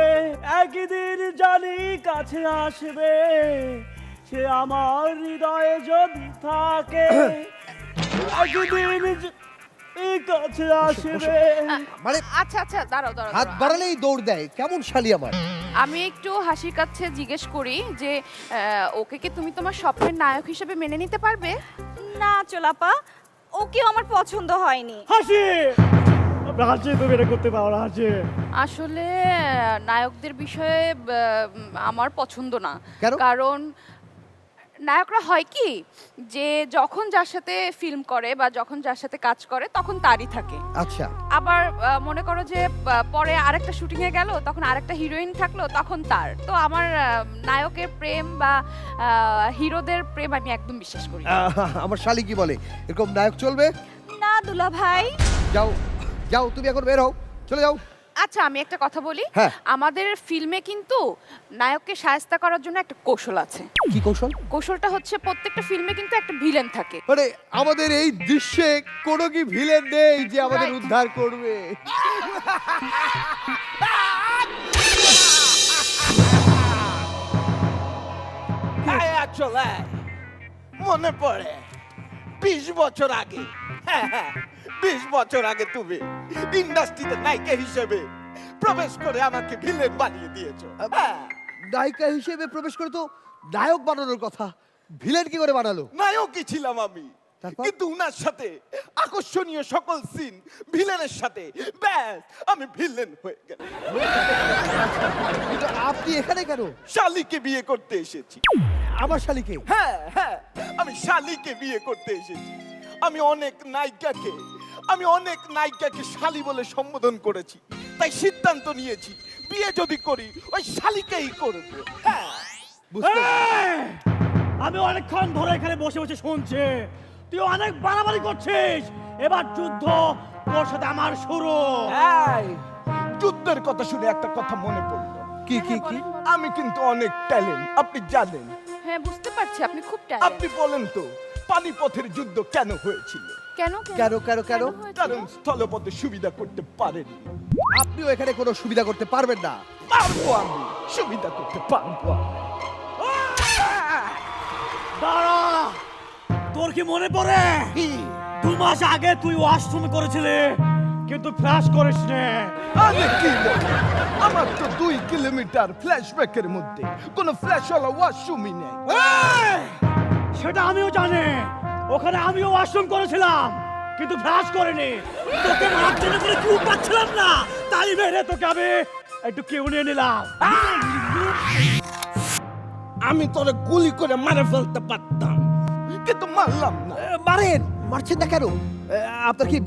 Speaker 6: একদিন জানি কাছে আসবে। সে আমার হৃদয়ে যদি থাকে, একদিন কাছে আসবে।
Speaker 1: মানে
Speaker 3: আচ্ছা আচ্ছা, দাঁড়াও দাঁড়াও
Speaker 1: হাত
Speaker 3: দাঁড়াও।
Speaker 1: বাড়ালেই দৌড় দেয়, কেমন শালি আমার?
Speaker 3: আমি একটু হাসির কাছে জিজ্ঞেস করি যে ওকে কি তুমি তোমার স্বপ্নের নায়ক হিসেবে মেনে নিতে পারবে?
Speaker 2: না আচল আপা, ওকেও আমার পছন্দ হয়নি।
Speaker 6: হাসি, হাসি তুমি এটা করতে পারো না হাসি।
Speaker 3: আসলে নায়কদের বিষয়ে আমার পছন্দ না।
Speaker 1: কেন?
Speaker 3: কারণ নায়করা হয় কি, যে যখন যার সাথে ফিল্ম করে বা যখন যার সাথে কাজ করে তখন তারই থাকে।
Speaker 1: আচ্ছা,
Speaker 3: আবার মনে করো যে পরে আরেকটা শুটিং এ গেল, তখন আরেকটা হিরোইন থাকলো, তখন তার। তো আমার নায়কের প্রেম বা হিরোদের প্রেম আমি একদম বিশ্বাস করি না।
Speaker 1: আমার শালি কি বলে, এরকম নায়ক চলবে?
Speaker 2: না দুলা ভাই,
Speaker 1: যাও যাও, তুমি এখন বের হও, চলে যাও।
Speaker 3: আচ্ছা, আমি একটা কথা বলি।
Speaker 1: হ্যাঁ।
Speaker 3: আমাদের ফিল্মে কিন্তু নায়ককে শায়েস্তা করার জন্য একটা কৌশল আছে।
Speaker 1: কি কৌশল?
Speaker 3: কৌশলটা হচ্ছে প্রত্যেকটা ফিল্মে কিন্তু একটা ভিলেন থাকে।
Speaker 1: মানে আমাদের এই দৃশ্যে কোনো কি ভিলেন নেই যে আমাদের
Speaker 3: Right.
Speaker 1: উদ্ধার করবে?
Speaker 7: আসলে মনে পড়ে 20 বছর আগে, 20 বছর আগে তুমি ইন্ডাস্ট্রিতে নায়িকা হিসেবে প্রবেশ করে আমাকে ভিলেন বানিয়ে দিয়েছো।
Speaker 1: নায়িকা হিসেবে প্রবেশ করে তো নায়ক বানানোর কথা, ভিলেন কি করে বানালো?
Speaker 7: নায়কই ছিলাম আমি,
Speaker 1: তারপর?
Speaker 7: কিন্তু উনার সাথে আকর্ষণীয় সকল সিন ভিলেনের সাথে, ব্যাস আমি ভিলেন হয়ে গেলাম।
Speaker 1: কিন্তু আপনি এখানে কেন?
Speaker 7: শালিকে বিয়ে করতে এসেছি।
Speaker 1: আমার শালিকে?
Speaker 7: হ্যাঁ হ্যাঁ, আমি শালিকে বিয়ে করতে এসেছি। আমি অনেক নায়িকাকে শালি বলে সম্বোধন করেছি, তাই সিদ্ধান্ত নিয়েছি বিয়ে যদি করি ওই শালিকেই করব। হ্যাঁ,
Speaker 1: বুঝতে
Speaker 6: এই! আমি অনেকক্ষণ ধরে এখানে বসে বসে শুনছি তুই অনেক বাড়াবাড়ি করছিস। এবার যুদ্ধ তোর সাথে আমার শুরু।
Speaker 7: এই, যুদ্ধের কথা শুনে একটা কথা মনে পড়লো।
Speaker 1: কি কি কি?
Speaker 7: আমি কিন্তু অনেক ট্যালেন্ট, আপনি জানেন।
Speaker 3: হ্যাঁ বুঝতে পারছি আপনি খুব
Speaker 7: আপনি বলেন তো পানিপথের যুদ্ধ কেন হয়েছিল?
Speaker 3: কেন
Speaker 1: কেন কেন কেন?
Speaker 7: কারণ স্থলপথে সুবিধা করতে পারেনি।
Speaker 1: আপনিও এখানে কোনো সুবিধা করতে পারবেন না।
Speaker 7: পারবো, আমি সুবিধা করতে পারবো।
Speaker 6: দাঁড়া, তোর কি মনে পড়ে 2 মাস আগে তুই ওয়াশরুম করেছিলি কিন্তু ফ্ল্যাশ করিস নে?
Speaker 7: আরে কি বলেন? আমার তো 2 কিলোমিটার ফ্ল্যাশব্যাকের মধ্যে কোনো ফ্ল্যাশওয়ালা ওয়াশরুমই নেই।
Speaker 6: এই! সেটা আমিও জানি, ওখানে আমিও ওয়াশরুম করেছিলাম কিন্তু ফ্ল্যাশ করিনি। তোকে মারার জন্য করে কিউ পাচ্ছিলাম না, তাই মেরে তোকে আমি একটু কিউ নিয়ে নিলাম।
Speaker 7: আমি তোরে গুলি করে মারে ফেলতে পারতাম, কিন্তু মারলাম না।
Speaker 1: মারেন, মারছেন না কেন? আপনার কি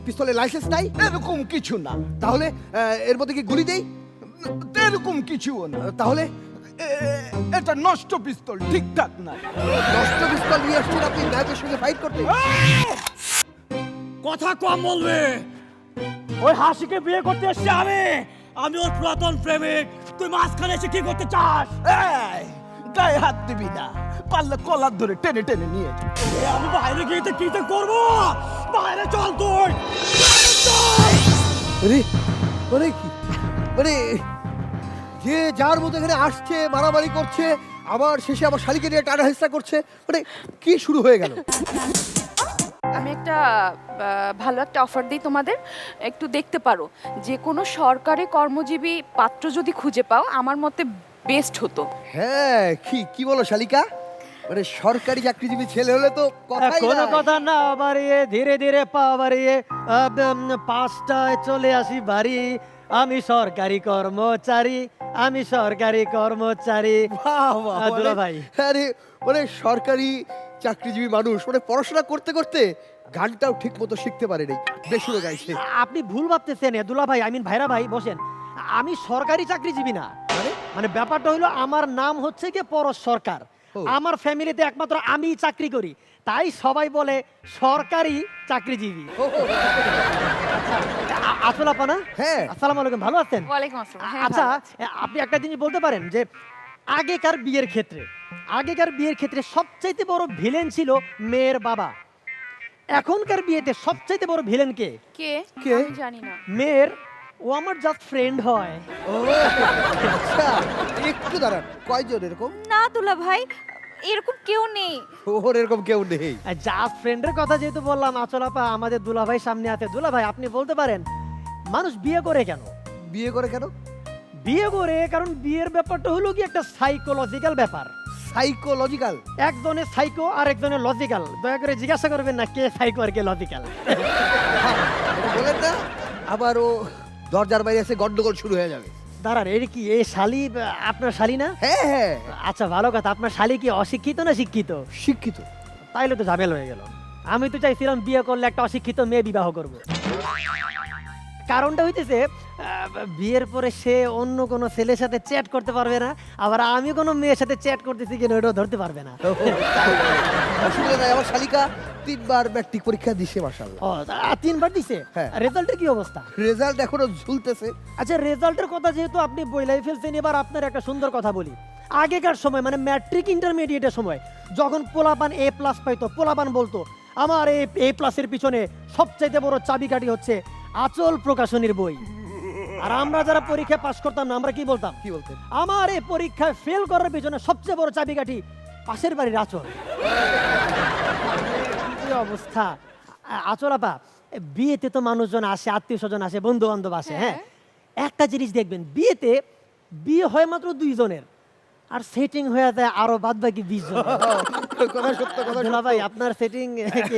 Speaker 1: পিস্তলের লাইসেন্স নাই?
Speaker 7: এরকম কিছু না,
Speaker 1: তাহলে এর মধ্যে কি গুলি দেই?
Speaker 7: এরকম কিছুও না।
Speaker 1: তাহলে
Speaker 7: এটা নষ্ট পিস্তল, ঠিকঠাক না।
Speaker 1: নষ্ট পিস্তল নিয়ে আসছেন আপনি নায়কের সঙ্গে ফাইট করতে?
Speaker 6: কথা কম বলবে। ওই হাসিকে বিয়ে করতে এসছি আমি ওর পুরাতন প্রেমিক। তুই মাঝখানে এসে কি করতে চাস?
Speaker 7: এই, গায়ে হাত দিবি না, পারলে কলার ধরে টেনে টেনে নিয়ে যা।
Speaker 6: আমি বাইরে গিয়ে তো কি তো করবো? বাইরে চল তুই।
Speaker 1: আরে মানে কি, মানে যে যার মতো এখানে আসছে, মারামারি করছে, আবার শেষে আমার শালিকে নিয়ে টানা হেসরা করছে, মানে কি শুরু হয়ে গেল?
Speaker 3: আমি একটা ভালো একটা অফার দিই তোমাদের, একটু দেখতে পারো। যে কোনো সরকারি কর্মজীবী পাত্র যদি খুঁজে পাও আমার মতে বেস্ট হতো।
Speaker 1: হ্যাঁ, কি কি বলো শালিকা? মানে সরকারি চাকরিজীবী ছেলে হলে তো কথাই
Speaker 8: কোনো
Speaker 1: নাই।
Speaker 8: কথা না বাড়িয়ে ধীরে ধীরে পা বাড়িয়ে 5টায় চলে আসি বাড়ি। আমি সরকারি কর্মচারী, আমি সরকারি কর্মচারী।
Speaker 1: বাহ, বাহ,
Speaker 8: দুলা
Speaker 1: মানে-
Speaker 8: ভাই।
Speaker 1: আরে মানে সরকারি চাকরিজীবী মানুষ মানে পড়াশোনা করতে করতে গানটাও ঠিক মতো শিখতে পারেনি, বেসুরো গাইছে।
Speaker 8: আপনি ভুল ভাবতেছেন দুলা ভাই, ভাইরা ভাই বসেন। আমি সরকারি চাকরিজীবী না, মানে ব্যাপারটা হলো আমার নাম হচ্ছে কি পরশ সরকার।
Speaker 1: ও।
Speaker 8: আমার ফ্যামিলিতে একমাত্র আমি চাকরি করি, তাই সবাই বলে সরকারি চাকরিজীবী। আসল আপা না?
Speaker 1: হ্যাঁ।
Speaker 8: আসসালামু আলাইকুম, ভালো আছেন?
Speaker 3: ওয়ালাইকুম আসসালাম। হ্যাঁ,
Speaker 8: আচ্ছা,
Speaker 3: ভালো আছি।
Speaker 8: আপনি একটা জিনিস বলতে পারেন যে আগেকার বিয়ের ক্ষেত্রে সবচাইতে বড় ভিলেন ছিল মেয়ের বাবা। এখনকার বিয়েতে সবচাইতে বড় ভিলেন কে?
Speaker 3: কে?
Speaker 1: কে?
Speaker 3: আমি জানি না।
Speaker 8: মেয়ের, ও আমার জাস্ট ফ্রেন্ড হয়।
Speaker 1: ও আচ্ছা, একটু দাঁড়ান, কয়জন এরকম?
Speaker 2: না দুলা ভাই, এরকম কেউ নেই।
Speaker 1: ওর এরকম কেউ নেই।
Speaker 8: জাস্ট ফ্রেন্ডের কথা যেহেতু বললাম, আচল আপা আমাদের দুলাভাই সামনে আছে। দুলাভাই আপনি বলতে পারেন মানুষ বিয়ে করে কেন?
Speaker 1: বিয়ে করে কেন?
Speaker 8: বিয়ে করে কারণ বিয়ের ব্যাপারটা হলো কি একটা সাইকোলজিক্যাল ব্যাপার।
Speaker 1: সাইকোলজিক্যাল?
Speaker 8: একজনের সাইকো আর একজনের লজিক্যাল। দয়া করে জিজ্ঞাসা করবেন না কে সাইকো আর কে লজিক্যাল।
Speaker 1: বলেন না, আবার ও দরজার বাইরে এসে গন্ডগোল শুরু হয়ে যাবে।
Speaker 8: দাঁড়ান, এর কি এই শালি আপনার শালি না?
Speaker 1: হ্যাঁ হ্যাঁ,
Speaker 8: আচ্ছা ভালো কথা, আপনার শালি কি অশিক্ষিত না শিক্ষিত?
Speaker 1: শিক্ষিত।
Speaker 8: তাইলে তো ঝামেলা হয়ে গেল। আমি তো চাইছিলাম বিয়ে করলে একটা অশিক্ষিত মেয়ে বিবাহ করব। কারণটা হইতেছে বিয়ের পরে সে অন্য কোনো ছেলের সাথে চ্যাট করতে পারবে না, আবার আমি কোনো মেয়ের সাথে চ্যাট করতেছি কিনা ওটাও ধরতে পারবে না।
Speaker 1: অসুবিধা নাই, আমার শালিকা 3বার ম্যাট্রিক পরীক্ষা দিছে মাশাআল্লাহ।
Speaker 8: ও 3বার দিছে?
Speaker 1: হ্যাঁ।
Speaker 8: রেজাল্টের কি অবস্থা?
Speaker 1: রেজাল্ট এখনো ঝুলতেছে।
Speaker 8: আচ্ছা, রেজাল্টের কথা যেহেতু আপনি বইলাই ফেলছেন, এবার আপনার একটা সুন্দর কথা বলি। আগেকার সময় মানে ম্যাট্রিক ইন্টারমিডিয়েটের সময় যখন পোলাপান A+ পাইতো, পোলাপান বলতো আমার এই A+-এর পিছনে সবচাইতে বড় চাবিকাঠি হচ্ছে আচল প্রকাশনীর বই। আর আমরা যারা পরীক্ষা পাস করতাম না, আমরা কি বলতাম?
Speaker 1: কি বলতেন?
Speaker 8: আমার এই পরীক্ষায় ফেল করার পিছনে সবচেয়ে বড় চাবিকাঠি পাশের বাড়ির আচল। কি অবস্থা! আচল আপা, বিয়েতে তো মানুষজন আসে, আত্মীয় স্বজন আসে, বন্ধু বান্ধব আসে। হ্যাঁ, একটা জিনিস দেখবেন, বিয়ে হয় মাত্র 2 জনের, আর সেটিং হয়ে যায় আরো বাদ বাকি 20 জন।
Speaker 1: কথা সত্য, কথা
Speaker 8: দুলা
Speaker 1: সত্য।
Speaker 8: ভাই আপনার সেটিং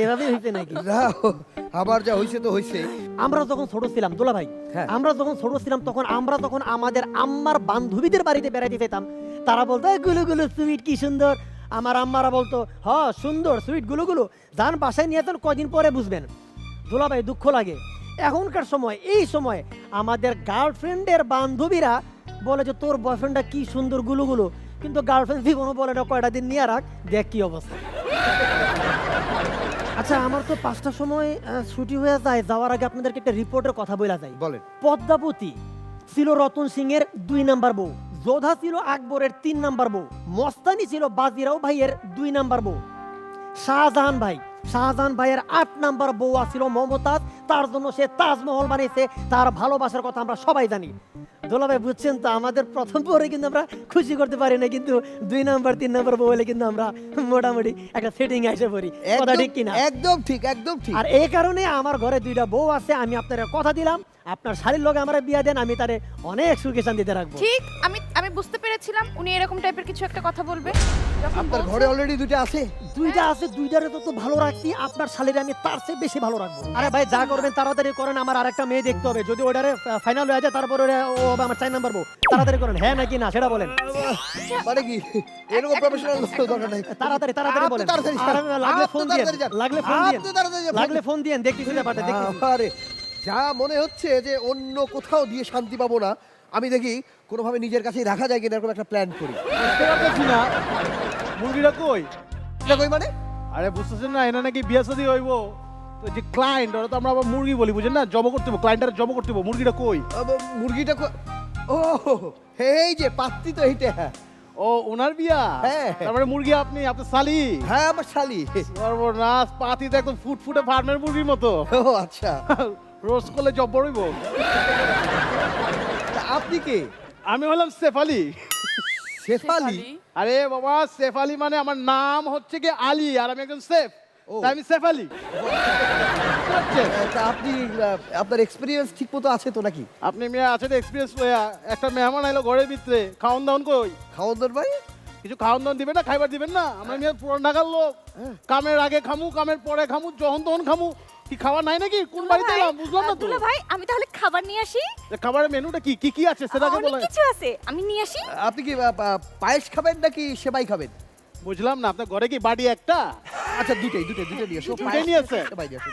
Speaker 8: এভাবেই হইছে নাকি?
Speaker 1: না, আবার যা হইছে তো হইছে।
Speaker 8: আমরা যখন ছোট ছিলাম দুলা ভাই,
Speaker 1: হ্যাঁ।
Speaker 8: আমরা যখন ছোট ছিলাম তখন আমাদের আম্মার বান্ধবীদের বাড়িতে বেড়াইতে যেতাম। তারা বলতো "এই গুলো গুলো সুইট কি সুন্দর", আমার আম্মারা বলতো হ সুন্দর সুইট গুলো যান বাসায় নিয়ে যান, কদিন পরে বুঝবেন। দুলা ভাই দুঃখ লাগে এখনকার সময়, এই সময় আমাদের গার্লফ্রেন্ডের বান্ধবীরা বলে যে তোর বয়ফ্রেন্ডটা কি সুন্দর গুলো, কিন্তু গার্লফ্রেন্ড জীবনও বলে না কয়টা দিন নিয়ে রাখ, দেখ কি অবস্থা। আচ্ছা আমার তো 5টার সময় ছুটি হয়ে যায়, যাওয়ার আগে আপনাদেরকে একটা রিপোর্টের কথা বলা যায়।
Speaker 1: বলেন।
Speaker 8: পদ্মাবতী ছিল রতন সিং এর 2 নাম্বার বউ, যোধা ছিল আকবরের 3 নাম্বার বউ, মস্তানি ছিল বাজিরাও ভাইয়ের 2 নাম্বার বউ, শাহজাহান ভাইয়ের 8 নাম্বার বউ ছিল মমতাজ, তার জন্য সে তাজমহল বানিয়েছে, তার ভালোবাসার কথা আমরা সবাই জানি। দোলা ভাই বুঝছেন তো, আমাদের প্রথম পরে কিন্তু আমরা খুশি করতে পারি না, কিন্তু 2 নাম্বার 3 নাম্বার বউ হলে কিন্তু আমরা মোটামুটি একটা সেটিং এসে পড়ি। কথা ঠিক কিনা?
Speaker 1: একদম ঠিক, একদম ঠিক।
Speaker 8: আর এই কারণে আমার ঘরে 2টা বউ আছে, আমি আপনার কথা দিলাম আপনার শাড়ির লগে আমার বিয়া দেন, আমি তারে অনেক সুখে শান্তিতে রাখবো।
Speaker 3: ঠিক, আমি বুঝতে পেরেছিলাম উনি এরকম টাইপের কিছু একটা কথা বলবে। যখন
Speaker 1: আপনার
Speaker 3: বলছে-
Speaker 1: ঘরে অলরেডি 2টা আছে।
Speaker 8: 2টা আছে, 2টারে তো ভালো রাখছি, আপনার শালিরে আমি তার চেয়ে বেশি ভালো রাখবো। আরে ভাই যা করবেন তাড়াতাড়ি করেন, আমার আরেকটা মেয়ে দেখতে হবে, যদি ওটারে ফাইনাল হয়ে যায় তারপরে ও হবে আমার 4 নাম্বার বউ। তাড়াতাড়ি করেন, হ্যাঁ নাকি না সেটা বলেন।
Speaker 1: মানে কি এরকম প্রফেশনাল দরকার নাই।
Speaker 8: তাড়াতাড়ি
Speaker 1: আপনি
Speaker 8: বলেন।
Speaker 1: তাড়াতাড়ি
Speaker 8: আর
Speaker 1: যান।
Speaker 8: লাগলে
Speaker 1: আপনি
Speaker 8: ফোন
Speaker 1: তাড়াতাড়ি
Speaker 8: দিয়েন,
Speaker 1: যান।
Speaker 8: লাগলে ফোন দিয়েন,
Speaker 1: আপনি তাড়াতাড়ি যান।
Speaker 8: লাগলে ফোন দিয়েন, দেখতেছি ব্যাপারটা দেখতেছি।
Speaker 1: আরে যা মনে হচ্ছে যে অন্য কোথাও দিয়ে শান্তি পাবো না, আমি দেখি কোনোভাবে নিজের কাছেই রাখা যায় কিনা এরকম একটা প্ল্যান করি।
Speaker 4: বুঝতে পারতেছি না মুরগিটা কই?
Speaker 1: এটা কই মানে?
Speaker 4: আরে বুঝতেছেন না, এনা নাকি বিয়ে শাদী হইব, তো যে ক্লায়েন্ট ওরা তো আমরা আবার মুরগি বলি, বুঝেন না, জব করতে হবে, ক্লায়েন্টের জব করতে হবে। মুরগিটা কই?
Speaker 1: মুরগিটা ও এই যে পাত্তি তো এইটা।
Speaker 4: ও ওনার বিয়া?
Speaker 1: হ্যাঁ।
Speaker 4: তারপরে মুরগি আপনার শালি?
Speaker 1: হ্যাঁ আমার শালি।
Speaker 4: সর্বনাশ, পাতি তো একদম ফুটফুটে ফার্মের মুরগির মতো।
Speaker 1: ও আচ্ছা,
Speaker 4: রোজ করলে জব্বর হইব।
Speaker 1: তা আপনি কে?
Speaker 4: আমি হলাম শেফালি।
Speaker 1: শেফালি?
Speaker 4: আরে বাবা, শেফালি মানে আমার নাম হচ্ছে কি আলী, আর আমি একজন শেফ,
Speaker 1: ও।
Speaker 4: তাই আমি শেফালি।
Speaker 1: তা আপনি আপনার এক্সপিরিয়েন্স ঠিক মতো আছে তো নাকি?
Speaker 4: আপনি মেয়ে আছেন এক্সপিরিয়েন্স লইয়া, একটা মেহমান আইলো ঘরের ভিতরে, খাওয়ান দাওন কই?
Speaker 1: খাওয়ার দাওয়ার ভাই?
Speaker 4: কিছু খাওয়ান দাওন দিবেন না, খাইবার দিবেন না? আমরা মেয়ে পুরান ঢাকার লোক, কামের আগে খামু, কামের পরে খামু, যখন তখন খামু। কি খাবার নাই নাকি? কোন বাড়িতে এলাম বুঝলাম না তো।
Speaker 2: দুলা ভাই আমি তাহলে খাবার নিয়ে আসি।
Speaker 4: খাবারের মেনুটা কি কি কি আছে সেটাকে
Speaker 2: অনেক
Speaker 4: বলেন।
Speaker 2: কিছু আছে, আমি নিয়ে আসি।
Speaker 1: আপনি কি পায়েস খাবেন নাকি সেবাই খাবেন?
Speaker 4: বুঝলাম না, আপনার ঘরে কি বাড়ি একটা?
Speaker 1: আচ্ছা দুটোই নিয়ে এসো।
Speaker 4: দুটোই
Speaker 1: পায়েস
Speaker 4: নিয়ে আসছে?
Speaker 1: সেবাই নিয়ে এসো,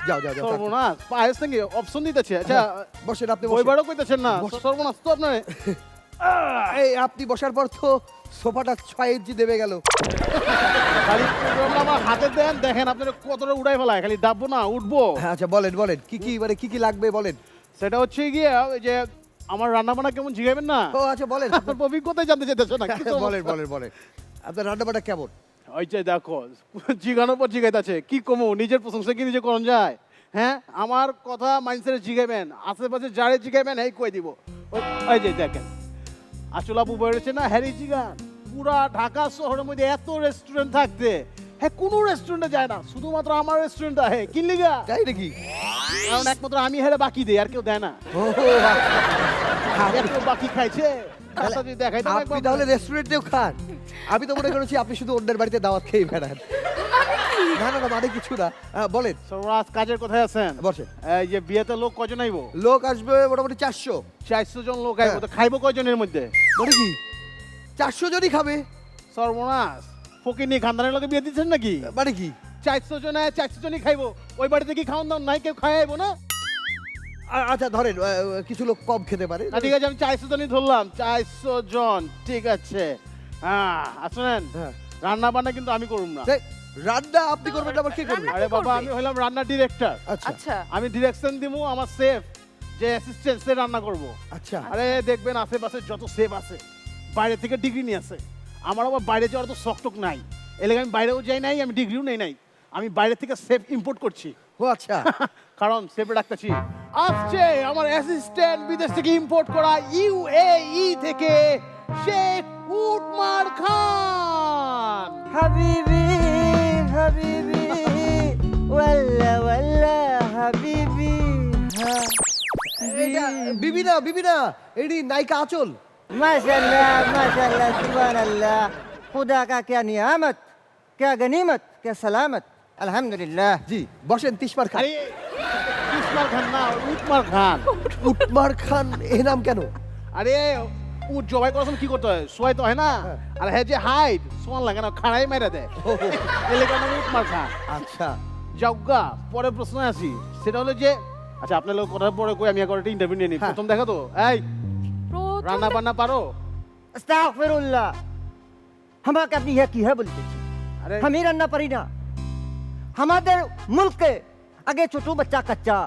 Speaker 1: যাও যাও যাও।
Speaker 4: সর্বনাশ, পায়েস নাকি অপশন দিতেছে? আচ্ছা
Speaker 1: বসেন আপনি, বসেন।
Speaker 4: বইবারও কইতেছেন না?
Speaker 1: বসেন।
Speaker 4: সর্বনাশ তো আপনার।
Speaker 1: এই আপনি বসার পর তো সোফাটা 6 ইঞ্চি দেবে গেল।
Speaker 4: খালি প্রোগ্রামটা আমার হাতে দেন, দেখেন আপনার কতটা উড়াই ফেলায়, খালি ডাববো না উঠবো।
Speaker 1: হ্যাঁ আচ্ছা বলেন বলেন, কি কি মানে কি কি লাগবে বলেন।
Speaker 4: সেটা হচ্ছে গিয়ে ওই যে আমার রান্না বান্না কেমন জিগাইবেন না?
Speaker 1: ও আচ্ছা বলেন।
Speaker 4: আপনার অভিজ্ঞতাই জানতে চাইতেছে না? কিছু
Speaker 1: বলেন বলেন বলেন, আপনার রান্নাবান্না কেমন?
Speaker 4: ওই যে দেখো, জিগানোর পর জিগাইতেছে, কি কমো, নিজের প্রশংসা কি নিজে করন যায়? হ্যাঁ, আমার কথা মাইন্ডসেটে জিগাইবেন, আশেপাশে যারে জিগাইবেন এই কই দিব। ওই যে দেখেন আসল আপু বেরোচ্ছে না, হ্যারি জিগান, পুরা ঢাকা শহরের মধ্যে এত রেস্টুরেন্ট থাকতে হ্যাঁ কোনো রেস্টুরেন্টে যায় না, শুধুমাত্র আমার রেস্টুরেন্ট আহে। কিনলি গা?
Speaker 1: তাই নাকি?
Speaker 4: কারণ একমাত্র আমি হেরে বাকি দেই, আর কেউ দেয় না।
Speaker 1: ও
Speaker 4: এত বাকি খাইছে, খাতা যদি দেখাই দাও
Speaker 1: আপনি
Speaker 4: একবার।
Speaker 1: তাহলে রেস্টুরেন্টেও খান? আমি তো মনে করেছি আপনি শুধু অন্যের বাড়িতে দাওয়াত খেয়ে বেড়ান। না না না, মানে কিছু না। বলেন।
Speaker 4: সর্বরাজ কাজের কোথায় আছেন?
Speaker 1: বসেন।
Speaker 4: এই যে বিয়েতে লোক কজন আইবো?
Speaker 1: লোক আসবে মোটামুটি 400।
Speaker 4: 400 জন লোক আইবো, তো খাইবো কয়জনের মধ্যে?
Speaker 1: মানে কি 400 জনই খাবে?
Speaker 4: সর্বনাশ, ফকিনি খানদানের লোকে বিয়ে দিচ্ছেন নাকি?
Speaker 1: মানে কি
Speaker 4: 400 জন 400 জনই খাইবো, ওই বাড়িতে কি খাওয়ান দাওয়ান নাই, কেউ খাই আইবো না?
Speaker 1: আচ্ছা ধরেন কিছু লোক কম খেতে পারে।
Speaker 4: ঠিক আছে, আমি 400 জনই ধরলাম, 400 জন ঠিক আছে। হ্যাঁ আসেন,
Speaker 1: হ্যাঁ।
Speaker 4: রান্না বান্না কিন্তু আমি করব না।
Speaker 1: দেখ, রান্না আপনি করবেন না, আবার কে করবে?
Speaker 4: আরে বাবা, আমি হলাম রান্না ডিরেক্টর।
Speaker 1: আচ্ছা
Speaker 3: আচ্ছা,
Speaker 4: আমি ডিরেকশন দিমু, আমার সেফ যে অ্যাসিস্ট্যান্ট সে রান্না করব।
Speaker 1: আচ্ছা
Speaker 4: আরে দেখবেন আশেপাশে যত সেফ আছে বাইরে থেকে ডিগ্রি নিয়ে আসে, আমার আবার বাইরে যাওয়ার তো শখটক নাই, এলাকা আমি বাইরেও যাই নাই, আমি ডিগ্রিও নেই নাই, আমি বাইরে থেকে সেফ ইম্পোর্ট করছি।
Speaker 1: ও আচ্ছা
Speaker 4: কারণ সেফে ডাকতেছি আসছে আমার অ্যাসিস্ট্যান্ট বিদেশ থেকে ইম্পোর্ট করা ইউএই থেকে শেখ উটমার খান।
Speaker 5: হাবিবি হাবিবি ওয়াল্লা ওয়াল্লা হাবিবি
Speaker 1: এটা বিবি না এডি নায়িকা আঁচল।
Speaker 9: माशाल्लाह सुभान अल्लाह खुदा का क्या नियामत क्या गनीमत क्या सलामत अल्हम्दुलिल्लाह
Speaker 1: জি বসেন তিসমার খান।
Speaker 4: আরে ইসমার খান না, উটমার খান।
Speaker 1: উটমার খান এ নাম কেন?
Speaker 4: আরে উট জবাই করার সময় কি করতে হয়? সোয়াই তো হয় না? আর হ্যাঁ যে হাইট সোয়ান লাগে না, খাড়াই মেরে দেয়। এলাকার নাম উটমার খান।
Speaker 1: আচ্ছা
Speaker 4: যাওগা, পরের প্রশ্ন আসি, সেটা হলো যে আচ্ছা আপনার লোক কথা পরে কই আমি একবার একটা ইন্টারভিউ নিয়ে নিই।
Speaker 1: হ্যাঁ।
Speaker 4: প্রথম দেখা তো, এই রান্না বান্না পারো?
Speaker 9: আস্তাগফিরুল্লাহ আমাকে আপনি ইয়া কি হ্যাঁ বলতেছেন
Speaker 4: আরে
Speaker 9: আমি রান্না পারি না আমাদের মুলকে আগে ছোট বাচ্চা কাচ্চা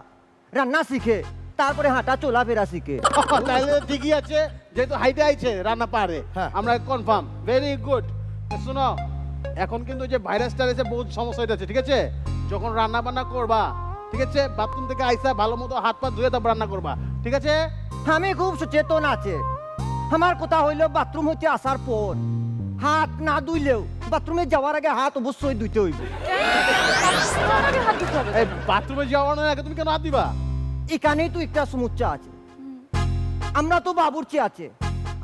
Speaker 9: রান্না শিখে তারপরে হাঁটা চলাফেরা শিখে
Speaker 4: তাহলে ঠিকই আছে, যেহেতু হাইটে আইছে রান্না পারে,
Speaker 1: হ্যাঁ।
Speaker 4: আমরা কনফার্ম, ভেরি গুড। শোনো, এখন কিন্তু যে ভাইরাসটা এসে বহুত সমস্যা হইতেছে, ঠিক আছে? যখন রান্না বান্না করবা, ঠিক আছে, বাথরুম থেকে আইসা ভালো মতো হাত পা ধুয়ে তারপর রান্না করবা, ঠিক আছে?
Speaker 9: আমি খুব সচেতন আছে আমার কথা হইলো বাথরুম হইতে আসার পর হাত না ধুইলেও বাথরুমে যাওয়ার আগে হাত অবশ্যই ধুইতে হইবে
Speaker 3: আগে হাত ধুতে হবে।
Speaker 4: এই বাথরুমে যাওয়ার আগে তুমি কেন হাত দিবা?
Speaker 9: এখানেই তো একটা সমস্যা আছে আমরা তো বাবুর্চি আছে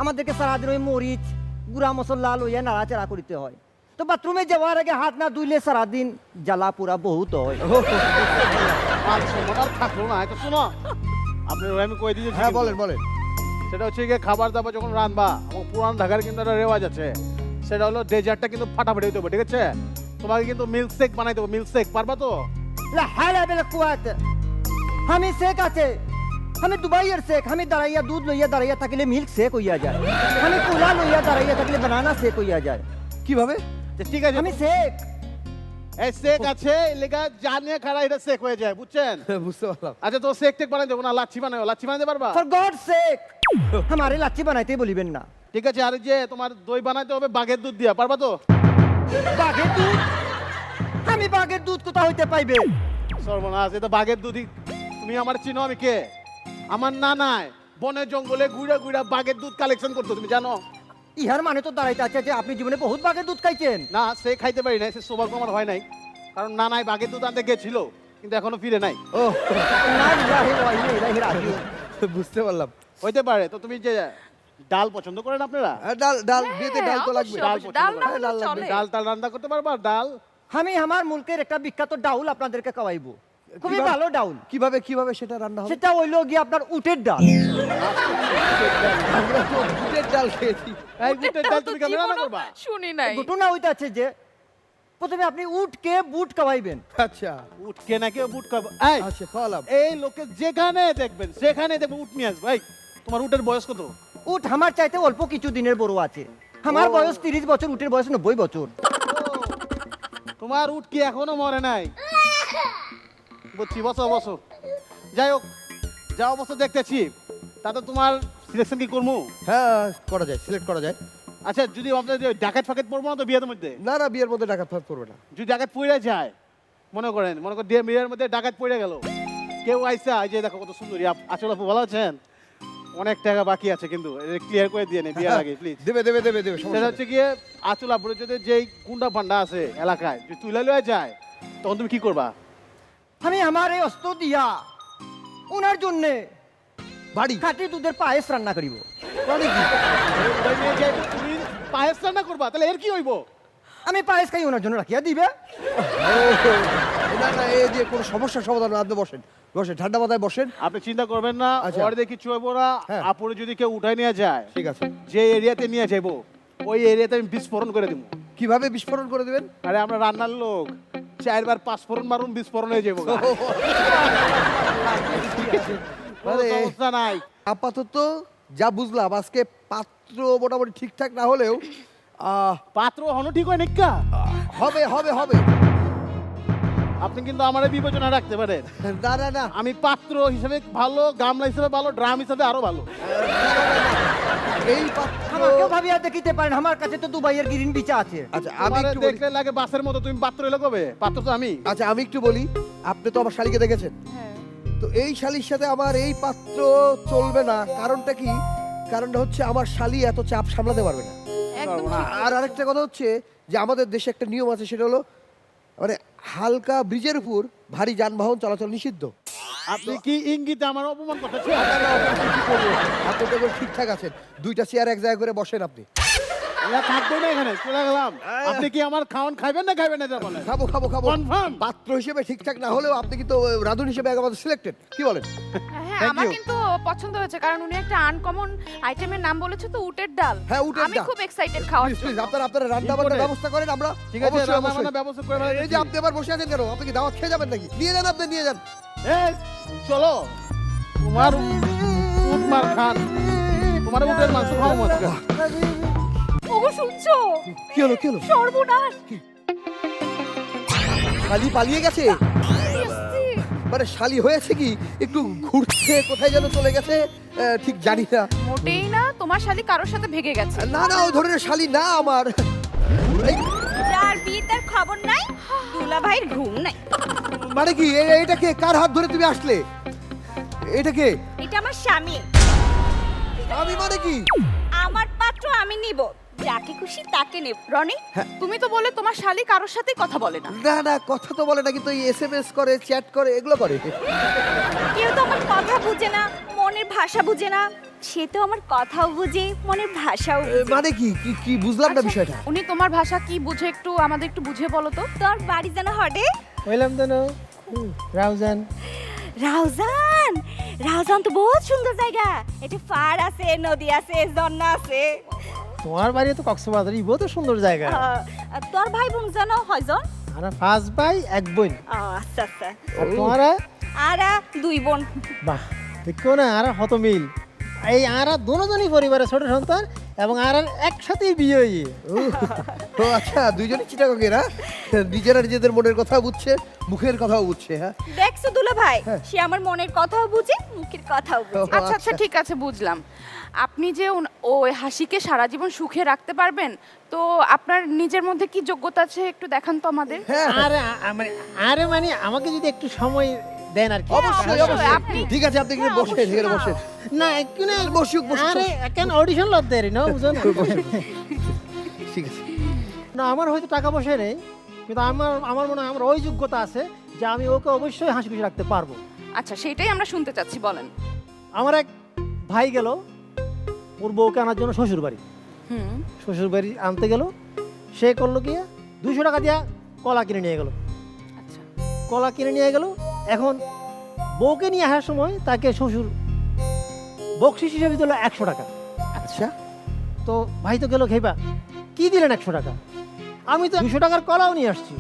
Speaker 9: আমাদেরকে সারাদিন ওই মরিচ গুঁড়া মশলা লইয়া নাড়াচাড়া করিতে হয় তো বাথরুমে যাওয়ার আগে হাত না ধুইলে সারাদিন জ্বালা পোড়া বহুত হয়
Speaker 4: আচ্ছা, মনে আর থাকলো না। এটা শোনো, আপনার আমি কই দিয়েছি
Speaker 1: হ্যাঁ
Speaker 4: কিন্তু।
Speaker 1: বলেন বলেন।
Speaker 4: সেটা হচ্ছে গিয়ে খাবার দাবার যখন রান্না, আমার পুরান ঢাকার কিন্তু একটা রেওয়াজ আছে, সেটা হলো ডেজার্টটা কিন্তু ফাটাফাটি হইতে হবে, ঠিক আছে? তোমাকে কিন্তু মিল্ক শেক বানাইতে হবে। মিল্ক শেক পারবা তো?
Speaker 9: লা হাওলা ওয়ালা কুওয়াতা আমি শেখ আছে আমি দুবাইয়ের শেখ আমি দাঁড়াইয়া দুধ লইয়া দাঁড়াইয়া থাকলে মিল্ক শেক হইয়া যায় আমি কোলা লইয়া দাঁড়াইয়া থাকলে বানানা শেক হইয়া যায়
Speaker 1: কিভাবে?
Speaker 4: তো ঠিক আছে,
Speaker 9: আমি শেখ
Speaker 4: এই শেক আছে লেগা জানিয়ে খাড়া এটা শেক হয়ে যায়, বুঝছেন?
Speaker 1: বুঝতে পারলাম।
Speaker 4: আচ্ছা, তো শেক টেক বানাই দেবো না, লাচ্ছি বানাও। লাচ্ছি বানাতে পারবা?
Speaker 9: ফর গড শেক আমারে লাচ্ছি বানাইতে বলিবেন না
Speaker 4: ঠিক আছে। আর যে তোমার দই বানাইতে হবে বাঘের দুধ দিয়া, পারবা তো?
Speaker 9: বাঘের দুধ আমি বাঘের দুধ কোথা হইতে পাইবে
Speaker 4: সর্বনাশ, এটা বাঘের দুধই। তুমি আমার চিনো আমি কে? আমার নানায় বনে জঙ্গলে ঘুরে ঘুরে বাঘের দুধ কালেকশন করতো, তুমি জানো?
Speaker 9: ইহার মানে তো দাঁড়াইতে আছে যে আপনি জীবনে বহুত বাঘের দুধ খাইছেন
Speaker 4: না, সে খাইতে পারি নাই, সে সৌভাগ্য আমার হয় নাই, কারণ নানায় বাঘের দুধ আনতে গেছিল কিন্তু এখনো ফিরে নাই।
Speaker 1: ও
Speaker 9: না ইলাহি ওয়া ইন্না ইলাইহি রাজিউন
Speaker 1: বুঝতে পারলাম।
Speaker 4: হইতে পারে। তো তুমি যে ডাল পছন্দ করেন আপনারা?
Speaker 1: ডাল ডাল বিয়েতে ডাল তো লাগবে।
Speaker 3: অবশ্যই, অবশ্যই। ডাল না হলেও চলে।
Speaker 4: ডাল টাল রান্না করতে পারবা? ডাল
Speaker 9: আমি আমার মুলকের একটা বিখ্যাত ডাউল আপনাদেরকে খাওয়াইবো খুবই
Speaker 1: কিভাবে?
Speaker 9: ভালো ডাউল
Speaker 1: কিভাবে কিভাবে সেটা রান্না হবে?
Speaker 9: সেটা হইলো গিয়ে আপনার উটের ডাল
Speaker 1: আমরা তো বুটের ডাল খেয়েছি।
Speaker 4: এই বুটের ডাল তুমি কেমন রান্না করবা?
Speaker 3: শুনি নাই।
Speaker 9: ঘটনা হইতাছে যে প্রথমে আপনি উটকে বুট খাওয়াইবেন
Speaker 1: আচ্ছা
Speaker 4: উট কে নাকি বুট খাবো? এই
Speaker 1: আচ্ছা খাওয়ালাম।
Speaker 4: এই লোকে যেখানে দেখবেন সেখানে দেখবেন উট নিয়ে আসবে। ভাই, তোমার উটের বয়স কত?
Speaker 9: উট আমার চাইতে অল্প কিছু দিনের বড় আছে আমার বয়স 30 বছর উটের বয়স 90 বছর
Speaker 4: তোমার উট কি এখনো মরে নাই? বুঝছি, বছর বছর। যাই হোক, যা অবস্থা দেখতেছি তাতে তোমার সিলেকশন কি করবো?
Speaker 1: হ্যাঁ করা যায়, সিলেক্ট করা যায়।
Speaker 4: আচ্ছা, যদি আপনার যে ডাকাত ফাকাত পড়বো না তো বিয়ের মধ্যে?
Speaker 1: না না বিয়ের মধ্যে ডাকাত ফাঁক করবে না।
Speaker 4: যদি ডাকাত পড়ে যায়, মনে করেন দিয়ে বিয়ের মধ্যে ডাকাত পড়ে গেল, কেউ আইসা, এই যে দেখো কত সুন্দরী আচল আপু, ভালো আছেন? অনেক টাকা বাকি আছে কিন্তু ক্লিয়ার করে দিয়ে নেই বিয়ের আগে প্লিজ।
Speaker 1: দেবে দেবে দেবে দেবে
Speaker 4: সেটা
Speaker 1: সমস্যা
Speaker 4: হচ্ছে গিয়ে আচল আপুর যদি যেই গুন্ডা ফান্ডা আছে এলাকায় যদি তুলে লয়ে যায়, তখন তুমি কি করবা?
Speaker 9: আমি আমার এই অস্ত্র দিয়া ওনার জন্য
Speaker 1: বাড়ি
Speaker 9: খাঁটি দুধের পায়েস রান্না করিব
Speaker 1: বাড়ি কি?
Speaker 4: ওই নিয়ে যাইবো, তুমি পায়েস রান্না করবা, তাহলে এর কি হইব?
Speaker 9: আমি পায়েস খাই ওনার জন্য রাখিয়া দিবে
Speaker 1: না না এই দিয়ে কোনো সমস্যার সমাধান না। আপনি বসেন বসেন, ঠান্ডা মাথায় বসেন।
Speaker 4: আপনি চিন্তা করবেন না,
Speaker 1: আচ্ছা।
Speaker 4: ওর দিয়ে কিছু হইব না।
Speaker 1: হ্যাঁ।
Speaker 4: আপুরে যদি কেউ উঠাই নিয়ে যায়,
Speaker 1: ঠিক আছে।
Speaker 4: যে এরিয়াতে নিয়ে যাইবো ওই এরিয়াতে আমি বিস্ফোরণ করে দিব।
Speaker 1: কিভাবে বিস্ফোরণ করে দিবেন?
Speaker 4: আরে আমরা রান্নার লোক, 4 বার 5 ফোড়ন মারুন, বিস্ফোরণ হয়ে যাবো। কোনো
Speaker 1: আরে,
Speaker 4: সমস্যা নাই।
Speaker 1: আপাতত যা বুঝলাম আজকে পাত্র মোটামুটি ঠিকঠাক না হলেও
Speaker 4: পাত্র হনো ঠিক হয় নিকা,
Speaker 1: হবে হবে হবে।
Speaker 4: আপনি কিন্তু আমার বিবেচনা রাখতে পারেন।
Speaker 1: না না না
Speaker 4: আমি পাত্র হিসেবে ভালো, গামলা হিসেবে ভালো, ড্রাম হিসেবে আরো ভালো।
Speaker 1: এই পাত্র
Speaker 9: আমাকেও ভাবিয়া দেখিতে পারেন আমার কাছে তো দুবাইয়ের গ্রিন বিচা আছে
Speaker 1: আচ্ছা আমি
Speaker 4: তোমারে
Speaker 1: একটু বলি।
Speaker 4: দেখলে লাগে বাসের মতো, তুমি পাত্র এলো কবে? পাত্র তো আমি।
Speaker 1: আচ্ছা আমি একটু বলি, আপনি তো আমার শালিকে দেখেছেন,
Speaker 3: হ্যাঁ।
Speaker 1: তো এই শালির সাথে আমার এই পাত্র চলবে না। কারণটা কি? কারণটা হচ্ছে আমার শালি এত চাপ সামলাতে পারবে না।
Speaker 3: একদম ঠিক।
Speaker 1: আর আরেকটা কথা হচ্ছে যে আমাদের দেশে একটা নিয়ম আছে, সেটা হলো মানে হালকা ব্রিজের উপর ভারী যানবাহন চলাচল নিষিদ্ধ।
Speaker 10: আপনি কি ইঙ্গিতে আমার অপমান করতেছেন?
Speaker 1: আপনারা অবশ্যই কি করবো? আপনি তো এবার ঠিকঠাক আছেন, দুইটা চেয়ার এক জায়গায় করে বসেন আপনি।
Speaker 10: থাকবে না এখানে, চলে গেলাম। আপনি কি আমার খাওয়ান খাইবেন না খাইবেন না এটা বলেন।
Speaker 1: খাবো খাবো খাবো।
Speaker 10: Confirm?
Speaker 1: পাত্র হিসেবে ঠিকঠাক না হলেও আপনি কিন্তু রাঁধুনি হিসেবে আমাদের সিলেক্টেড, কি বলেন?
Speaker 3: হ্যাঁ
Speaker 10: Thank
Speaker 3: আমার
Speaker 10: you.
Speaker 3: কিন্তু পছন্দ হয়েছে কারণ উনি একটা আনকমন আইটেমের নাম বলেছে তো, উটের ডাল।
Speaker 1: হ্যাঁ, উটের
Speaker 3: আমি
Speaker 1: ডাল।
Speaker 3: খুব এক্সাইটেড খাওয়ার
Speaker 1: প্লিজ প্লিজ
Speaker 3: জন্য।
Speaker 1: আপনারা রান্না বান্নার
Speaker 10: Important.
Speaker 1: ব্যবস্থা করেন, আমরা
Speaker 10: ঠিক আছে,
Speaker 1: অবশ্যই,
Speaker 10: রান্না
Speaker 1: অবশ্যই।
Speaker 10: বান্নার ব্যবস্থা করে ফেলা
Speaker 1: এই যে আপনি আবার বসে আছেন কেন? আপনি কি দাওয়াত খেয়ে যাবেন নাকি? নিয়ে যান, আপনি নিয়ে যান।
Speaker 10: এই, চলো তোমার উট মার খান, তোমার উটের মাংস খাওয়া মজা।
Speaker 2: ওগো শুনছো?
Speaker 1: কি হলো কি হলো?
Speaker 2: সর্বনাশ!
Speaker 1: শালি পালিয়ে গেছে? মানে শালি হয়েছে কি, একটু ঘুরছে, কোথায় যেন চলে গেছে, ঠিক জানি না।
Speaker 3: মোটেই না, তোমার শালি কারোর সাথে ভেগে গেছে।
Speaker 1: না না, ওই ধরনের শালি না আমার। এই,
Speaker 2: যার বিয়ে তার খবর নাই, দুলা ভাইয়ের ঘুম নাই।
Speaker 1: মানে কি এটা কে? কার হাত ধরে তুমি আসলে? এটা কে?
Speaker 2: এটা আমার স্বামী,
Speaker 1: আমি মানে কি?
Speaker 2: আমার পাত্র আমি নিব, যাকে খুশি তাকে নেব। রনি,
Speaker 3: তুমি তো বলে তোমার শালি কারোর সাথেই কথা বলে না।
Speaker 1: না না, কথা তো বলে না, কিন্তু এসএমএস করে, চ্যাট করে, এগুলো করে।
Speaker 2: কেউ তো আমার কথা বুঝে না, মনের ভাষা বুঝে না। সে তো আমার কথাও বুঝে, মনের ভাষাও বুঝে।
Speaker 1: মানে কি কি কি বুঝলাম না
Speaker 3: আচ্ছা,
Speaker 1: বিষয়টা।
Speaker 3: উনি তোমার ভাষা কি বুঝে একটু আমাদের একটু বুঝিয়ে বলো তো।
Speaker 2: তোর বাড়ি যেন হটে
Speaker 8: হইলাম তো না রাউজান।
Speaker 2: রাউজান। রাউজান তো বহুত সুন্দর জায়গা, এটা পাহাড় আছে, নদী আছে, ঝর্ণা আছে।
Speaker 8: তোমার বাড়ি তো কক্সবাজার, ইবো তো সুন্দর জায়গা।
Speaker 2: তোর ভাই বোন যেন হয়জন?
Speaker 8: আর 5 ভাই 1 বোন।
Speaker 2: আচ্ছা আচ্ছা।
Speaker 8: আর তোমারা?
Speaker 2: আরা 2 বোন।
Speaker 8: বাহ, দেখো না আর কত মিল। এই আর দুজনই পরিবারের ছোট সন্তান এবং আর একসাথেই বিয়ে হয়ে।
Speaker 1: তো আচ্ছা, দুইজনই চিটাগঙ্গে না? নিজেরা নিজেদের মনের কথা বুঝছে, মুখের কথাও বুঝছে। হ্যাঁ,
Speaker 2: দেখছো দুলা ভাই, সে আমার মনের কথাও বুঝে, মুখের কথাও বুঝে।
Speaker 1: ও,
Speaker 3: আচ্ছা আচ্ছা, ঠিক আছে, বুঝলাম। আপনি যে ওই হাসিকে সারা জীবন সুখে রাখতে পারবেন, তো আপনার নিজের মধ্যে কি যোগ্যতা আছে একটু দেখান তো আমাদের।
Speaker 1: হ্যাঁ,
Speaker 8: আরে মানে আমাকে যদি একটু সময় দেন আর কি।
Speaker 1: অবশ্যই
Speaker 3: অবশ্যই,
Speaker 1: অবশ্যই।
Speaker 3: আপনি-
Speaker 1: ঠিক আছে, আপনি এখানে বসেন, এখানে বসেন।
Speaker 8: না একটু না
Speaker 1: বসুক, বসুক।
Speaker 8: আরে কেন অডিশন লদ দেরি না বুঝো না।
Speaker 1: ঠিক আছে।
Speaker 8: না আমার হয়তো টাকা পয়সা নেই, কিন্তু আমার মনে হয় আমার ওই যোগ্যতা আছে যে আমি ওকে অবশ্যই হাসি খুশি রাখতে পারবো।
Speaker 3: আচ্ছা, সেটাই আমরা শুনতে চাচ্ছি, বলেন।
Speaker 8: আমার এক ভাই গেল ওর বউকে আনার জন্য শ্বশুর বাড়ি।
Speaker 3: হুম।
Speaker 8: শ্বশুর বাড়ি আনতে গেল, সে করলো কি 200 টাকা দিয়া কলা কিনে নিয়ে গেল।
Speaker 3: আচ্ছা।
Speaker 8: কলা কিনে নিয়ে গেল, এখন বউকে নিয়ে আসার সময় তাকে শ্বশুর বকশিস হিসেবে দিল 100 টাকা।
Speaker 1: আচ্ছা,
Speaker 8: তো ভাই তো গেল খেবা, কি দিলেন 100 টাকা? আমি তো 200 টাকার কলাও নিয়ে আসছি।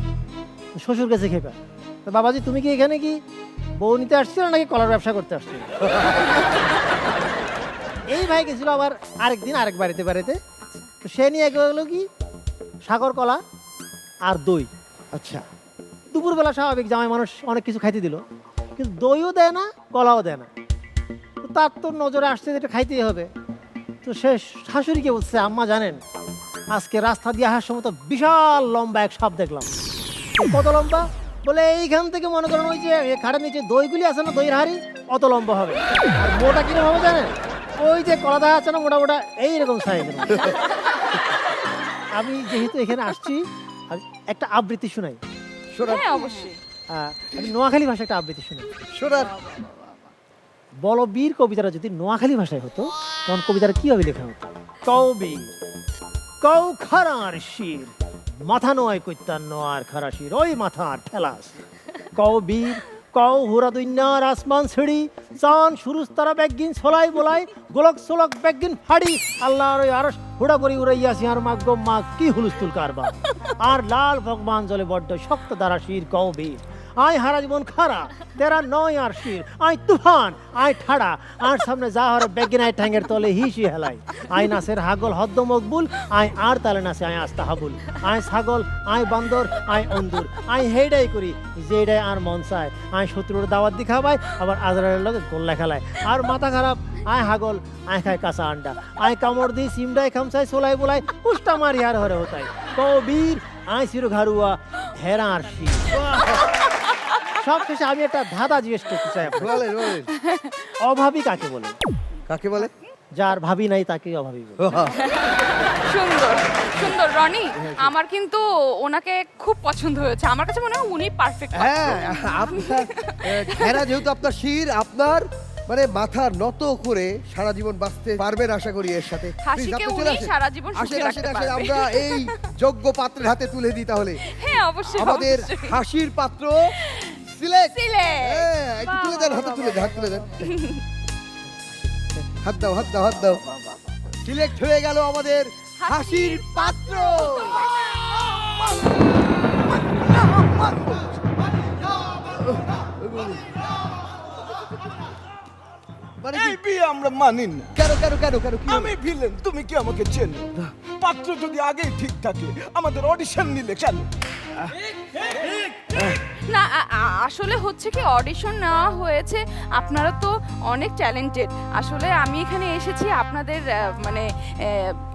Speaker 8: তো শ্বশুর কাছে খেবা, তো বাবাজি তুমি কি এখানে কি বউ নিতে আসছিল নাকি কলার ব্যবসা করতে আসছিল? এই ভাই গেছিল আবার আরেকদিন আরেক বাড়িতে তো সে নিয়ে গেল কি সাগর কলা আর দই।
Speaker 1: আচ্ছা।
Speaker 8: দুপুরবেলা স্বাভাবিক জামাই মানুষ অনেক কিছু খাইতে দিল, কিন্তু দইও দেয় না, কলাও দেয় না। তো তার তো নজরে আসছে যে এটা খাইতেই হবে। তো সে শাশুড়িকে বলছে, আম্মা জানেন আজকে রাস্তা দিয়ে আসার সময় তো বিশাল লম্বা এক সাপ দেখলাম। তো কত লম্বা? বলে এইখান থেকে মনে করেন ওই যে খাটের নিচে দইগুলি আছে না, দইয়ের হাড়ি, অত লম্বা হবে। আর মোটা কিরকম হবে জানেন? ওই যে কলা দেখা আছে না, মোটা মোটা এইরকম সাইজের। আমি যেহেতু এখানে আসছি, আমি একটা আবৃত্তি শোনাই।
Speaker 1: শোনান
Speaker 3: হ্যাঁ, অবশ্যই।
Speaker 8: আমি নোয়াখালী ভাষায় একটা আবৃত্তি শুনি।
Speaker 1: শোনান।
Speaker 8: বলবীর কবিতাটা যদি নোয়াখালী ভাষায় হতো তখন কবিতাটা কিভাবে লেখা হতো? কবি কৌ খারার শির মাথা নয় কইতার নোয়ার খারা শির ওই মাথার ঠেলাস কবীর কৌ হুরা দুইনার আসমান ছিড়ি চান সুরুজ তারা ব্যাগিন ছলাই বলাই গোলক সোলক ব্যাগিন ফাড়ি আল্লাহর ওই আরশ হুড়া করি উড়াইয়াছি আর মাগ গো মা কি হুলুস্তুল কারবার আর লাল ভগবান জলে বড্ড শক্ত দ্বারা শির কবীর আয় হারা জীবন খারা তেরা নয় আর শির আয় তুফান আয় ঠাড়া আর সামনে যা হরে বেগিন আয় ঠ্যাঙ্গের তলে হিসি হেলাই আয় নাসের হাগল হদ্দ মকবুল আয় আর তালে নাসে আয় আস্তা হাবুল আয় ছাগল আয় বান্দর আয় অন্দুর আয় হেডাই করি যেডাই আর মন চায় আয় শত্রুর দাওয়াত দিখাবাই আবার আজরারের লগে গোল্লা খেলায় আর মাথা খারাপ আয় হাগল আয় খায় কাঁচা আন্ডা আয় কামড় দি সিমডাই খামসাই সোলাই বলাই উষ্টা মারি আর হরে হতাই কবীর আয় চির ঘারুয়া হেরা আর শির সব শেষে আমি একটা ধাঁধা জিজ্ঞেস করতে চাই আপনাকে।
Speaker 1: বলেন বলেন।
Speaker 8: অভাবী কাকে বলে?
Speaker 1: কাকে বলে?
Speaker 8: যার ভাবি নাই তাকে অভাবী বলে।
Speaker 3: সুন্দর। সুন্দর রনি, আমার কিন্তু ওনাকে খুব পছন্দ হয়েছে। আমার কাছে মনে হয় উনি পারফেক্ট।
Speaker 1: হ্যাঁ, আপনার ঘেরা যেহেতু আপনার শির, আপনার মানে মাথা নত করে সারা জীবন বাঁচতে পারবেন আশা করি এর সাথে।
Speaker 3: হাসিকে
Speaker 1: Please, আপনি
Speaker 3: উনি
Speaker 1: চলে আসেন।
Speaker 3: সারা জীবন
Speaker 1: আসেন,
Speaker 3: সুখে
Speaker 1: আসেন,
Speaker 3: রাখতে
Speaker 1: আসেন,
Speaker 3: পারবে।
Speaker 1: আমরা এই যোগ্য পাত্রের হাতে তুলে দিই তাহলে।
Speaker 3: হ্যাঁ, অবশ্যই।
Speaker 1: আমাদের
Speaker 3: অবশ্যই।
Speaker 1: হাসির পাত্র সিলেক্ট।
Speaker 3: Select।
Speaker 1: হ্যাঁ, একটু তুলে দেন, হাতে তুলে দেন, হাত তুলে দেন। হাত দাও, হাত দাও, হাত দাও। সিলেক্ট হয়ে গেল আমাদের হাসির পাত্র। মানে কি?
Speaker 7: এই বিয়ে আমরা মানি না।
Speaker 1: কেন কেন কেন কেন কি হলো?
Speaker 7: আমি ভিলেন, তুমি কি আমাকে চেনো? পাত্র যদি আগেই ঠিক থাকে আমাদের অডিশন নিলে কেন?
Speaker 3: না, আসলে হচ্ছে কি, অডিশন নেওয়া হয়েছে। আপনারা তো অনেক ট্যালেন্টেড। আসলে আমি এখানে এসেছি আপনাদের মানে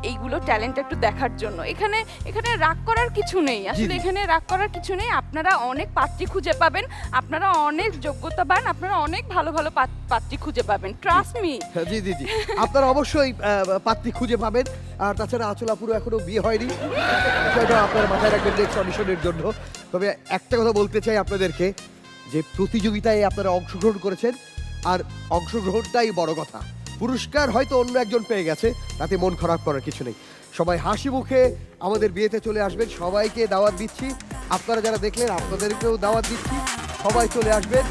Speaker 3: এইগুলো ট্যালেন্ট একটু দেখার জন্য। এখানে এখানে রাগ করার কিছু নেই। আসলে এখানে রাগ করার কিছু নেই। আপনারা অনেক পাত্রী খুঁজে পাবেন, আপনারা অনেক যোগ্যতাবান, আপনারা অনেক ভালো ভালো পাত্রী খুঁজে পাবেন। Trust me.
Speaker 1: জি জি জি, আপনারা অবশ্যই পাত্রী খুঁজে পাবেন। আর তাছাড়া আচলা পুরো এখনো বিয়ে হয়নি, বিষয়টা আপনারা মাথায় রাখবেন নেক্সট অডিশনের জন্য। তবে একটা কথা বলতে চাই আপনাদেরকে, যে প্রতিযোগিতায় আপনারা অংশগ্রহণ করেছেন, আর অংশগ্রহণটাই বড় কথা। পুরস্কার হয়তো অন্য একজন পেয়ে গেছে, তাতে মন খারাপ করার কিছু নেই। সবাই হাসি মুখে আমাদের বিয়েতে চলে আসবেন, সবাইকে দাওয়াত দিচ্ছি। আপনারা যারা দেখলেন আপনাদেরকেও দাওয়াত দিচ্ছি, সবাই চলে আসবেন।